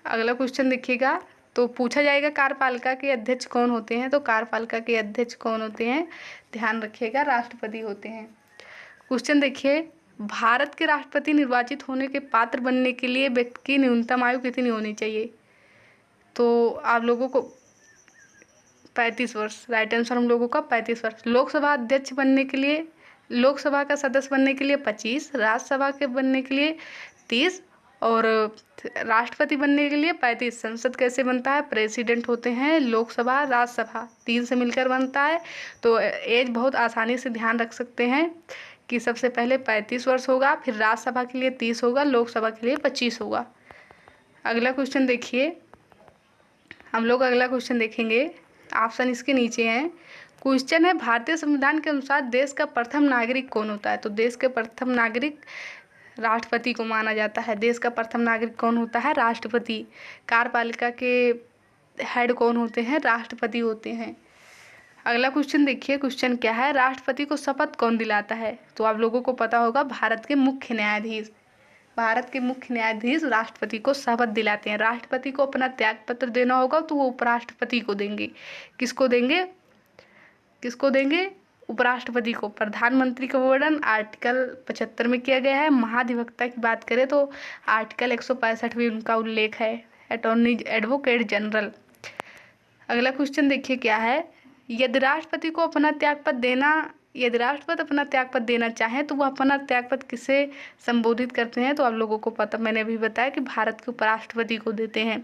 अगला क्वेश्चन देखिएगा, तो पूछा जाएगा कार्यपालिका के अध्यक्ष कौन होते हैं, तो कार्यपालिका के अध्यक्ष कौन होते हैं, ध्यान रखिएगा, राष्ट्रपति होते हैं। क्वेश्चन देखिए, भारत के राष्ट्रपति निर्वाचित होने के पात्र बनने के लिए व्यक्ति की न्यूनतम आयु कितनी होनी चाहिए, तो आप लोगों को 35 वर्ष, राइट आंसर हम लोगों का 35 वर्ष। लोकसभा अध्यक्ष बनने के लिए, लोकसभा का सदस्य बनने के लिए 25, राज्यसभा के बनने के लिए 30 और राष्ट्रपति बनने के लिए 35। संसद कैसे बनता है, प्रेसिडेंट होते हैं, लोकसभा राज्यसभा 3 से मिलकर बनता है। तो एज बहुत आसानी से ध्यान रख सकते हैं कि सबसे पहले 35 वर्ष होगा, फिर राज्यसभा के लिए 30 होगा, लोकसभा के लिए 25 होगा। अगला क्वेश्चन देखिए, हम लोग अगला क्वेश्चन देखेंगे, ऑप्शन इसके नीचे हैं। क्वेश्चन है, भारतीय संविधान के अनुसार देश का प्रथम नागरिक कौन होता है, तो देश के प्रथम नागरिक राष्ट्रपति को माना जाता है। देश का प्रथम नागरिक कौन होता है, राष्ट्रपति। कार्यपालिका के हेड कौन होते हैं, राष्ट्रपति होते हैं। अगला क्वेश्चन देखिए, क्वेश्चन क्या है, राष्ट्रपति को शपथ कौन दिलाता है, तो आप लोगों को पता होगा, भारत के मुख्य न्यायाधीश। भारत के मुख्य न्यायाधीश राष्ट्रपति को शपथ दिलाते हैं। राष्ट्रपति को अपना त्याग पत्र देना होगा तो वो उपराष्ट्रपति को देंगे। किसको देंगे, किसको देंगे, उपराष्ट्रपति को। प्रधानमंत्री का वर्णन आर्टिकल 75 में किया गया है। महाधिवक्ता की बात करें तो आर्टिकल 165 में उनका उल्लेख है, अटॉर्नी एडवोकेट जनरल। अगला क्वेश्चन देखिए क्या है, यदि राष्ट्रपति अपना त्यागपत्र देना चाहें तो वह अपना त्यागपत्र किसे संबोधित करते हैं, तो आप लोगों को पता, मैंने अभी बताया कि भारत के उपराष्ट्रपति को देते हैं।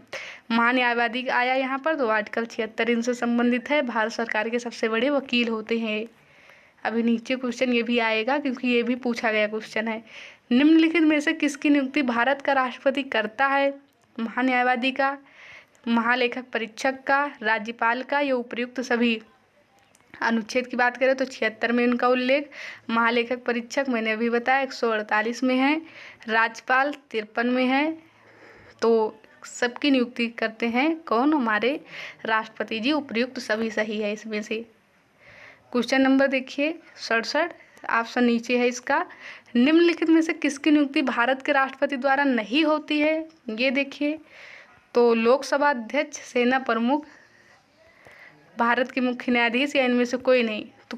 महान्यायवादी आया यहाँ पर, तो आर्टिकल 76 इनसे संबंधित है। भारत सरकार के सबसे बड़े वकील होते हैं। अभी नीचे क्वेश्चन ये भी आएगा क्योंकि ये भी पूछा गया क्वेश्चन है, निम्नलिखित में से किसकी नियुक्ति भारत का राष्ट्रपति करता है, महान्यायवादी का, महालेखक परीक्षक का, राज्यपाल का, या उपयुक्त सभी। अनुच्छेद की बात करें तो 76 में उनका उल्लेख, महालेखक परीक्षक मैंने अभी बताया 148 में है, राज्यपाल 53 में है। तो सबकी नियुक्ति करते हैं कौन, हमारे राष्ट्रपति जी, उपयुक्त सभी सही है इसमें से। क्वेश्चन नंबर देखिए 67, ऑप्शन नीचे है इसका, निम्नलिखित में से किसकी नियुक्ति भारत के राष्ट्रपति द्वारा नहीं होती है, ये देखिए, तो लोकसभा अध्यक्ष, सेना प्रमुख, भारत के मुख्य न्यायाधीश, या इनमें से कोई नहीं। तो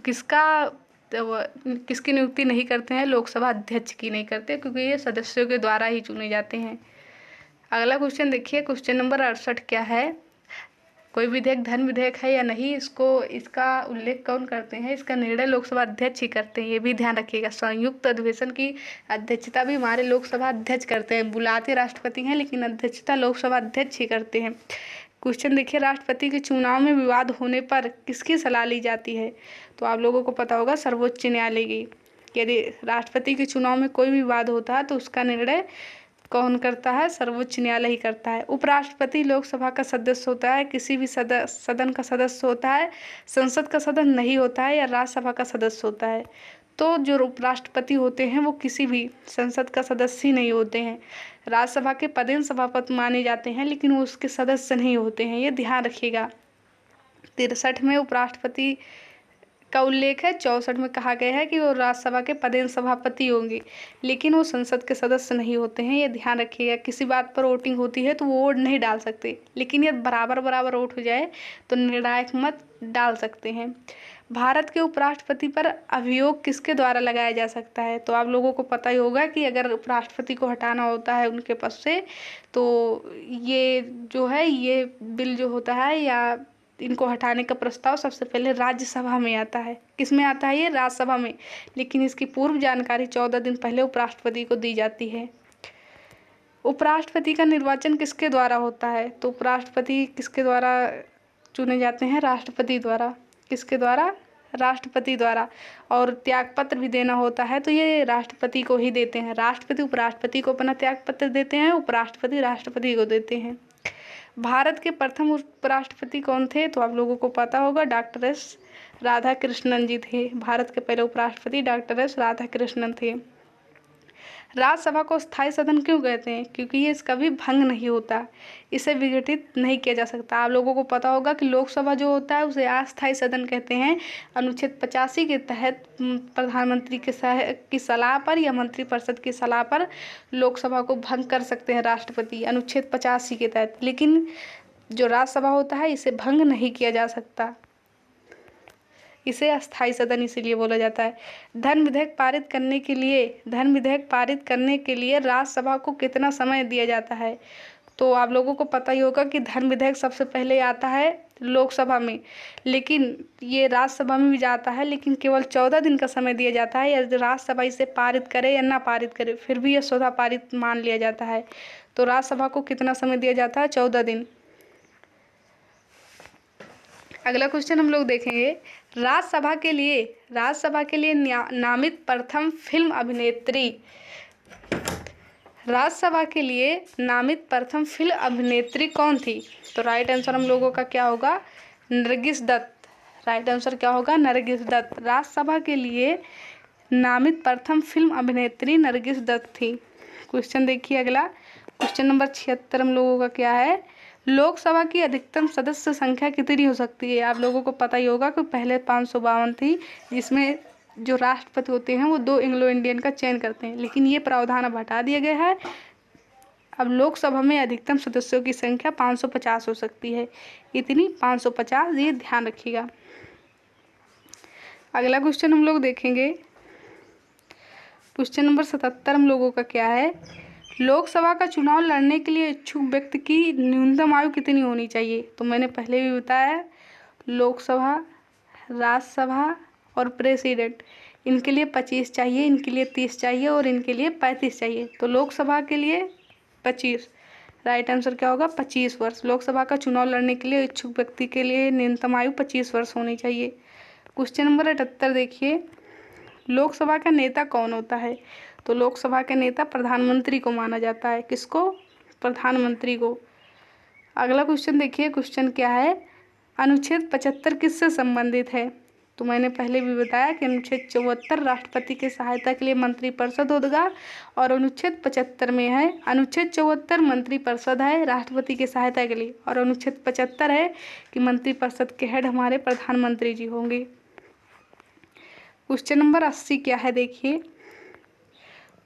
किसकी नियुक्ति नहीं करते हैं, लोकसभा अध्यक्ष की नहीं करते, क्योंकि ये सदस्यों के द्वारा ही चुने जाते हैं। अगला क्वेश्चन देखिए, क्वेश्चन नंबर 68 क्या है, कोई विधेयक धन विधेयक है या नहीं, इसका उल्लेख कौन करते हैं, इसका निर्णय लोकसभा अध्यक्ष ही करते हैं, ये भी ध्यान रखिएगा। संयुक्त अधिवेशन की अध्यक्षता भी हमारे लोकसभा अध्यक्ष करते हैं, बुलाते राष्ट्रपति हैं लेकिन अध्यक्षता लोकसभा अध्यक्ष ही करते हैं। क्वेश्चन देखिए, राष्ट्रपति के चुनाव में विवाद होने पर किसकी सलाह ली जाती है, तो आप लोगों को पता होगा, सर्वोच्च न्यायालय की। यदि राष्ट्रपति के चुनाव में कोई विवाद होता है तो उसका निर्णय कौन करता है, सर्वोच्च न्यायालय ही करता है। उपराष्ट्रपति लोकसभा का सदस्य होता है, किसी भी सदन का सदस्य होता है, संसद का सदस्य नहीं होता है, या राज्यसभा का सदस्य होता है। तो जो उपराष्ट्रपति होते हैं वो किसी भी संसद का सदस्य ही नहीं होते हैं। राज्यसभा के पदेन सभापति माने जाते हैं लेकिन वो उसके सदस्य नहीं होते हैं, ये ध्यान रखिएगा। 63 में उपराष्ट्रपति का उल्लेख है, 64 में कहा गया है कि वो राज्यसभा के पदेन सभापति होंगे लेकिन वो संसद के सदस्य नहीं होते हैं, ये ध्यान रखिएगा। किसी बात पर वोटिंग होती है तो वो वोट नहीं डाल सकते, लेकिन यदि बराबर वोट हो जाए तो निर्णायक मत डाल सकते हैं। भारत के उपराष्ट्रपति पर अभियोग किसके द्वारा लगाया जा सकता है, तो आप लोगों को पता ही होगा कि अगर उपराष्ट्रपति को हटाना होता है उनके पद से तो ये जो है, ये बिल जो होता है या इनको हटाने का प्रस्ताव सबसे पहले राज्यसभा में आता है। किस में आता है, ये राज्यसभा में, लेकिन इसकी पूर्व जानकारी 14 दिन पहले उपराष्ट्रपति को दी जाती है। उपराष्ट्रपति का निर्वाचन किसके द्वारा होता है, तो उपराष्ट्रपति किसके द्वारा चुने जाते हैं, राष्ट्रपति द्वारा। किसके द्वारा, राष्ट्रपति द्वारा। और त्यागपत्र भी देना होता है तो ये राष्ट्रपति को ही देते हैं। राष्ट्रपति उपराष्ट्रपति को अपना त्यागपत्र देते हैं, उपराष्ट्रपति राष्ट्रपति को देते हैं। भारत के प्रथम उपराष्ट्रपति कौन थे, तो आप लोगों को पता होगा, डॉक्टर एस राधाकृष्णन जी थे। भारत के पहले उपराष्ट्रपति डॉक्टर एस राधाकृष्णन थे। राज्यसभा को स्थायी सदन क्यों कहते हैं? क्योंकि ये कभी भंग नहीं होता, इसे विघटित नहीं किया जा सकता। आप लोगों को पता होगा कि लोकसभा जो होता है उसे अस्थायी सदन कहते हैं। अनुच्छेद 85 के तहत प्रधानमंत्री की सलाह पर या मंत्रिपरिषद की सलाह पर लोकसभा को भंग कर सकते हैं राष्ट्रपति, अनुच्छेद 85 के तहत। लेकिन जो राज्यसभा होता है इसे भंग नहीं किया जा सकता, इसे अस्थायी सदन इसीलिए बोला जाता है। धन विधेयक पारित करने के लिए राज्यसभा को कितना समय दिया जाता है? तो आप लोगों को पता ही होगा कि धन विधेयक सबसे पहले आता है लोकसभा में, लेकिन ये राज्यसभा में भी जाता है, लेकिन केवल 14 दिन का समय दिया जाता है। यदि राज्यसभा इसे पारित करे या ना पारित करे, फिर भी ये स्वतः पारित मान लिया जाता है। तो राज्यसभा को कितना समय दिया जाता है? 14 दिन। अगला क्वेश्चन हम लोग देखेंगे, राज्यसभा के लिए नामित प्रथम फिल्म अभिनेत्री। राज्यसभा के लिए नामित प्रथम फिल्म अभिनेत्री कौन थी? तो राइट आंसर हम लोगों का क्या होगा? नरगिस दत्त। राइट आंसर क्या होगा? नरगिस दत्त। राज्यसभा के लिए नामित प्रथम फिल्म अभिनेत्री नरगिस दत्त थी। क्वेश्चन देखिए अगला, क्वेश्चन नंबर 76 हम लोगों का क्या है? लोकसभा की अधिकतम सदस्य संख्या कितनी हो सकती है? आप लोगों को पता ही होगा कि पहले 552 थी, जिसमें जो राष्ट्रपति होते हैं वो 2 एंग्लो इंडियन का चयन करते हैं, लेकिन ये प्रावधान अब हटा दिया गया है। अब लोकसभा में अधिकतम सदस्यों की संख्या 550 हो सकती है। इतनी 550, ये ध्यान रखिएगा। अगला क्वेश्चन हम लोग देखेंगे, क्वेश्चन नंबर 77 हम लोगों का क्या है? लोकसभा का चुनाव लड़ने के लिए इच्छुक व्यक्ति की न्यूनतम आयु कितनी होनी चाहिए? तो मैंने पहले भी बताया, लोकसभा, राज्यसभा और प्रेसिडेंट, इनके लिए 25 चाहिए, इनके लिए 30 चाहिए और इनके लिए 35 चाहिए। तो लोकसभा के लिए 25, राइट आंसर क्या होगा? 25 वर्ष। लोकसभा का चुनाव लड़ने के लिए इच्छुक व्यक्ति के लिए न्यूनतम आयु 25 वर्ष होनी चाहिए। क्वेश्चन नंबर 78 देखिए, लोकसभा का नेता कौन होता है? तो लोकसभा के नेता प्रधानमंत्री को माना जाता है। किसको? प्रधानमंत्री को। अगला क्वेश्चन देखिए, क्वेश्चन क्या है? अनुच्छेद 75 किससे संबंधित है? तो मैंने पहले भी बताया कि अनुच्छेद 74 राष्ट्रपति की सहायता के लिए मंत्रिपरिषद होगा, और अनुच्छेद 75 में है, अनुच्छेद 74 मंत्रिपरिषद है राष्ट्रपति की सहायता के लिए, और अनुच्छेद 75 है कि मंत्रिपरिषद के हेड हमारे प्रधानमंत्री जी होंगे। क्वेश्चन नंबर 80 क्या है? देखिए,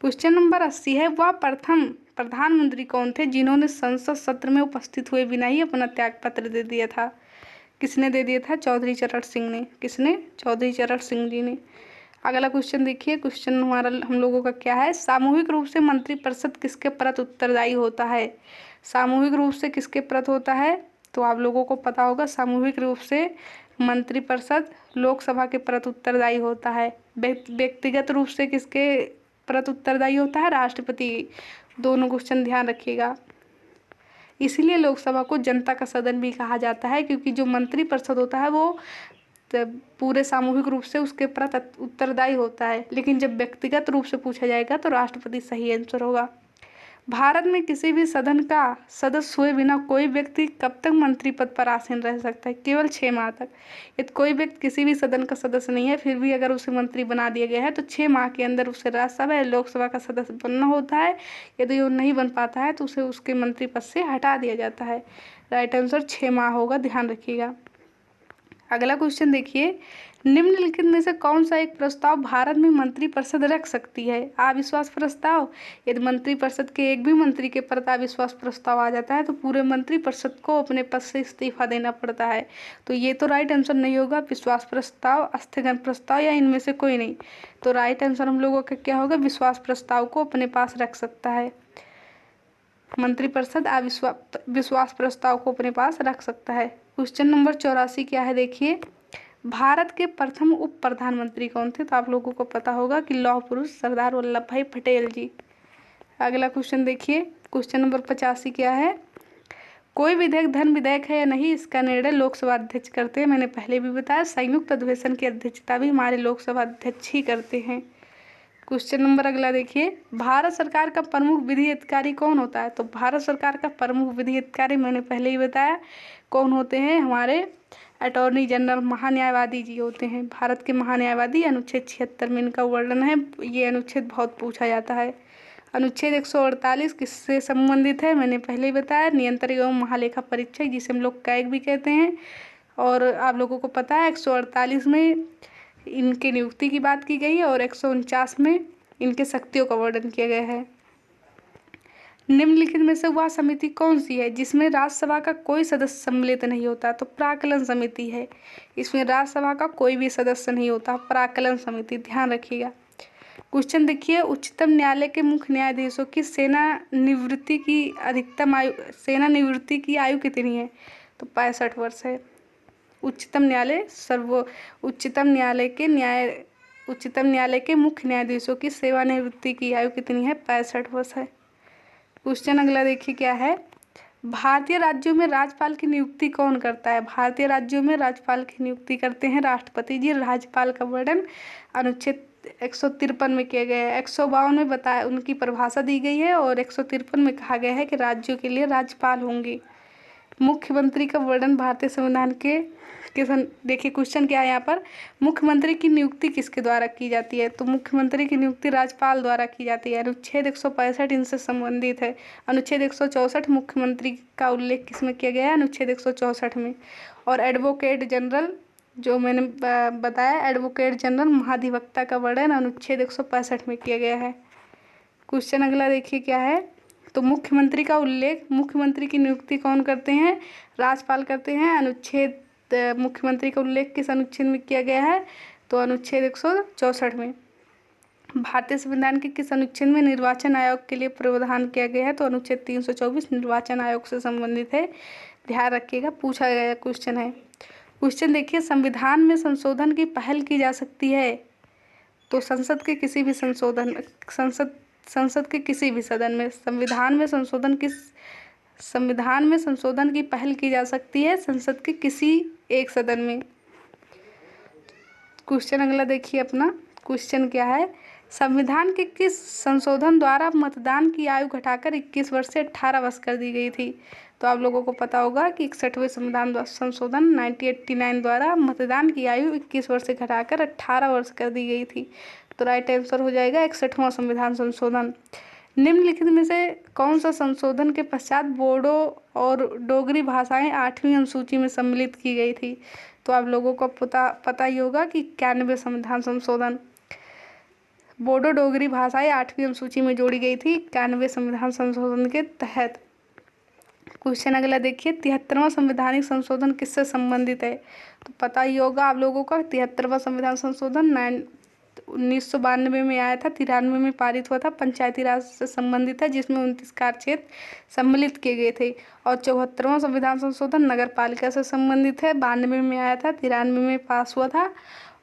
क्वेश्चन नंबर 80 है, वह प्रथम प्रधानमंत्री कौन थे जिन्होंने संसद सत्र में उपस्थित हुए बिना ही अपना त्यागपत्र दे दिया था? किसने दे दिया था? चौधरी चरण सिंह ने। किसने? चौधरी चरण सिंह जी ने। अगला क्वेश्चन देखिए, क्वेश्चन हमारा हम लोगों का क्या है? सामूहिक रूप से मंत्रिपरिषद किसके प्रति उत्तरदायी होता है? सामूहिक रूप से किसके प्रति होता है? तो आप लोगों को पता होगा, सामूहिक रूप से मंत्रिपरिषद लोकसभा के प्रति उत्तरदायी होता है। व्यक्तिगत रूप से किसके प्रति उत्तरदायी होता है? राष्ट्रपति। दोनों क्वेश्चन ध्यान रखिएगा। इसीलिए लोकसभा को जनता का सदन भी कहा जाता है, क्योंकि जो मंत्रिपरिषद होता है वो पूरे सामूहिक रूप से उसके प्रति उत्तरदायी होता है, लेकिन जब व्यक्तिगत रूप से पूछा जाएगा तो राष्ट्रपति सही आंसर होगा। भारत में किसी भी सदन का सदस्य हुए बिना कोई व्यक्ति कब तक मंत्री पद पर आसीन रह सकता है? केवल 6 माह तक। यदि कोई व्यक्ति किसी भी सदन का सदस्य नहीं है, फिर भी अगर उसे मंत्री बना दिया गया है, तो 6 माह के अंदर उसे राज्यसभा या लोकसभा का सदस्य बनना होता है। यदि वो नहीं बन पाता है तो उसे उसके मंत्री पद से हटा दिया जाता है। राइट आंसर 6 माह होगा, ध्यान रखिएगा। अगला क्वेश्चन देखिए, निम्नलिखित में से कौन सा एक प्रस्ताव भारत में मंत्रिपरिषद रख सकती है? अविश्वास प्रस्ताव। यदि मंत्रिपरिषद के एक भी मंत्री के प्रति अविश्वास प्रस्ताव आ जाता है तो पूरे मंत्रिपरिषद को अपने पद से इस्तीफा देना पड़ता है। तो ये तो राइट आंसर नहीं होगा। विश्वास प्रस्ताव, स्थगन प्रस्ताव या इनमें से कोई नहीं। तो राइट आंसर हम लोगों का क्या होगा? विश्वास प्रस्ताव को अपने पास रख सकता है मंत्रिपरिषद। विश्वास प्रस्ताव को अपने पास रख सकता है। क्वेश्चन नंबर 84 क्या है? देखिए, भारत के प्रथम उप प्रधानमंत्री कौन थे? तो आप लोगों को पता होगा कि लौह पुरुष सरदार वल्लभ भाई पटेल जी। अगला क्वेश्चन देखिए, क्वेश्चन नंबर 85 क्या है? कोई विधेयक धन विधेयक है या नहीं, इसका निर्णय लोकसभा अध्यक्ष करते हैं। मैंने पहले भी बताया, संयुक्त अधिवेशन की अध्यक्षता भी हमारे लोकसभा अध्यक्ष ही करते हैं। क्वेश्चन नंबर अगला देखिए, भारत सरकार का प्रमुख विधि अधिकारी कौन होता है? तो भारत सरकार का प्रमुख विधि अधिकारी मैंने पहले ही बताया कौन होते हैं? हमारे अटॉर्नी जनरल, महान्यायवादी जी होते हैं। भारत के महान्यायवादी अनुच्छेद 76 में इनका वर्णन है। ये अनुच्छेद बहुत पूछा जाता है। अनुच्छेद 148 किससे संबंधित है? मैंने पहले ही बताया, नियंत्रक एवं महालेखा परीक्षक, जिसे हम लोग कैग भी कहते हैं। और आप लोगों को पता है 148 में इनकी नियुक्ति की बात की गई है और 149 में इनके शक्तियों का वर्णन किया गया है। निम्नलिखित में से वह समिति कौन सी है जिसमें राज्यसभा का कोई सदस्य सम्मिलित नहीं होता? तो प्राक्कलन समिति है। इसमें राज्यसभा का कोई भी सदस्य नहीं होता, प्राक्कलन समिति, ध्यान रखिएगा। क्वेश्चन देखिए, उच्चतम न्यायालय के मुख्य न्यायाधीशों की सेवानिवृत्ति की आयु कितनी है? तो 65 वर्ष है। उच्चतम न्यायालय के मुख्य न्यायाधीशों की सेवानिवृत्ति की आयु कितनी है? 65 वर्ष है। क्वेश्चन अगला देखिए क्या है, भारतीय राज्यों में राज्यपाल की नियुक्ति कौन करता है? भारतीय राज्यों में राज्यपाल की नियुक्ति करते हैं राष्ट्रपति जी। राज्यपाल का वर्णन अनुच्छेद 153 में किया गया है। 152 में बताया, उनकी परिभाषा दी गई है और 153 में कहा गया है कि राज्यों के लिए राज्यपाल होंगे। मुख्यमंत्री का वर्णन भारतीय संविधान के देखिए क्वेश्चन क्या है यहाँ पर, मुख्यमंत्री की नियुक्ति किसके द्वारा की जाती है? तो मुख्यमंत्री की नियुक्ति राज्यपाल द्वारा की जाती है। अनुच्छेद 165 इनसे संबंधित है। अनुच्छेद 164 मुख्यमंत्री का उल्लेख किसमें किया गया है? अनुच्छेद 164 में। और एडवोकेट जनरल, जो मैंने बताया, एडवोकेट जनरल महाधिवक्ता का वर्णन अनुच्छेद 165 में किया गया है। क्वेश्चन अगला देखिए क्या है, तो मुख्यमंत्री का उल्लेख, मुख्यमंत्री की नियुक्ति कौन करते हैं? राज्यपाल करते हैं। मुख्यमंत्री का उल्लेख किस अनुच्छेद में किया गया है? तो अनुच्छेद 164 में। भारतीय संविधान के किस अनुच्छेद में निर्वाचन आयोग के लिए प्रावधान किया गया है? तो अनुच्छेद 324 निर्वाचन आयोग से संबंधित है, ध्यान रखिएगा, पूछा गया क्वेश्चन है। क्वेश्चन देखिए, संविधान में संशोधन की पहल की जा सकती है तो संसद के किसी भी सदन में संविधान में संशोधन की पहल की जा सकती है संसद के किसी एक सदन में। क्वेश्चन अगला देखिए अपना, क्वेश्चन क्या है, संविधान के किस संशोधन द्वारा मतदान की आयु घटाकर 21 वर्ष से 18 वर्ष कर दी गई थी? तो आप लोगों को पता होगा कि 61वें संविधान संशोधन 1989 द्वारा मतदान की आयु 21 वर्ष से घटाकर 18 वर्ष कर दी गई थी। तो राइट आंसर हो जाएगा 61वां संविधान संशोधन। निम्नलिखित में से कौन सा संशोधन के पश्चात बोडो और डोगरी भाषाएं 8वीं अनुसूची में सम्मिलित की गई थी? तो आप लोगों को पता ही होगा कि 91वें संविधान संशोधन, बोडो डोगरी भाषाएं 8वीं अनुसूची में जोड़ी गई थी 91वें संविधान संशोधन के तहत। क्वेश्चन अगला देखिए, 73वां संवैधानिक संशोधन किससे संबंधित है? तो पता ही होगा आप लोगों का, 73वां संविधान संशोधन 1992 में आया था, 93 में पारित हुआ था, पंचायती राज से संबंधित है, जिसमें 29 कार्यक्षेत्र सम्मिलित किए गए थे। और 74वां संविधान संशोधन नगर पालिका से संबंधित है, 92 में आया था, 93 में पास हुआ था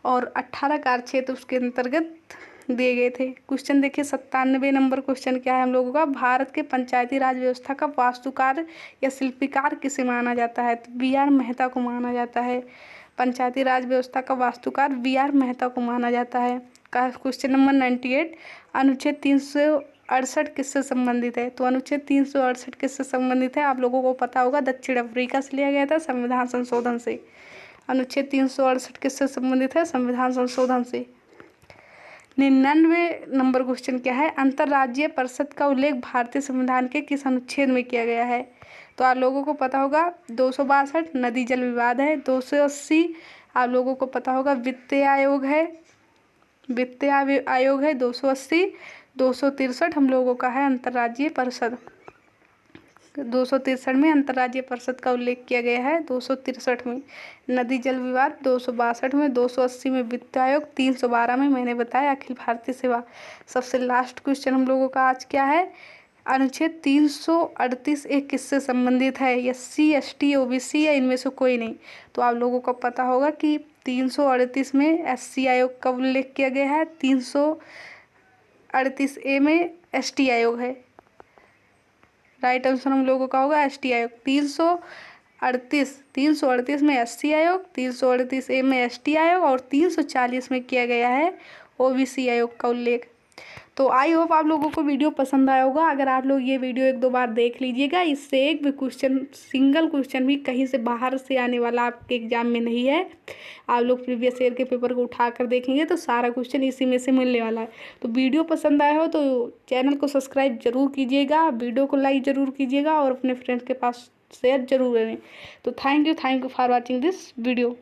और 18 कार्यक्षेत्र उसके अंतर्गत दिए गए थे। क्वेश्चन देखिए 97 नंबर क्वेश्चन क्या है हम लोगों का, भारत के पंचायती राज व्यवस्था का वास्तुकार या शिल्पकार किसे माना जाता है? तो BR मेहता को माना जाता है। पंचायती राज व्यवस्था का वास्तुकार BR मेहता को माना जाता है। क्वेश्चन नंबर 98, अनुच्छेद 368 किससे संबंधित है? तो अनुच्छेद 368 किससे संबंधित है? आप लोगों को पता होगा, दक्षिण अफ्रीका से लिया गया था संविधान संशोधन से। अनुच्छेद 368 किससे संबंधित है? संविधान संशोधन से। 99 नंबर क्वेश्चन क्या है, अंतर्राज्यीय परिषद का उल्लेख भारतीय संविधान के किस अनुच्छेद में किया गया है? तो आप लोगों को पता होगा 262 नदी जल विवाद है, 280 आप लोगों को पता होगा वित्तीय आयोग है, 280, 263 हम लोगों का है अंतर्राज्यीय परिषद। 263 में अंतर्राज्यीय परिषद का उल्लेख किया गया है, 263 में नदी जल विवाद, 262 में, 280 में वित्त आयोग, 312 में मैंने बताया अखिल भारतीय सेवा। सबसे लास्ट क्वेश्चन हम लोगों का आज क्या है, अनुच्छेद 338 एक किससे संबंधित है? SC ST OBC या इनमें से कोई नहीं? तो आप लोगों को पता होगा कि 338 में SC आयोग का उल्लेख किया गया है, 338A में ST आयोग है। राइट आंसर हम लोगों का होगा ST आयोग। 338 में SC आयोग, 338A में ST आयोग और 340 में किया गया है OBC आयोग का उल्लेख। तो आई होप आप लोगों को वीडियो पसंद आया होगा। अगर आप लोग ये वीडियो 1-2 बार देख लीजिएगा, इससे एक भी क्वेश्चन, सिंगल क्वेश्चन भी कहीं से बाहर से आने वाला आपके एग्जाम में नहीं है। आप लोग प्रीवियस ईयर के पेपर को उठा कर देखेंगे तो सारा क्वेश्चन इसी में से मिलने वाला है। तो वीडियो पसंद आया हो तो चैनल को सब्सक्राइब जरूर कीजिएगा, वीडियो को लाइक ज़रूर कीजिएगा और अपने फ्रेंड्स के पास शेयर जरूर करें। तो thank you for watching this video.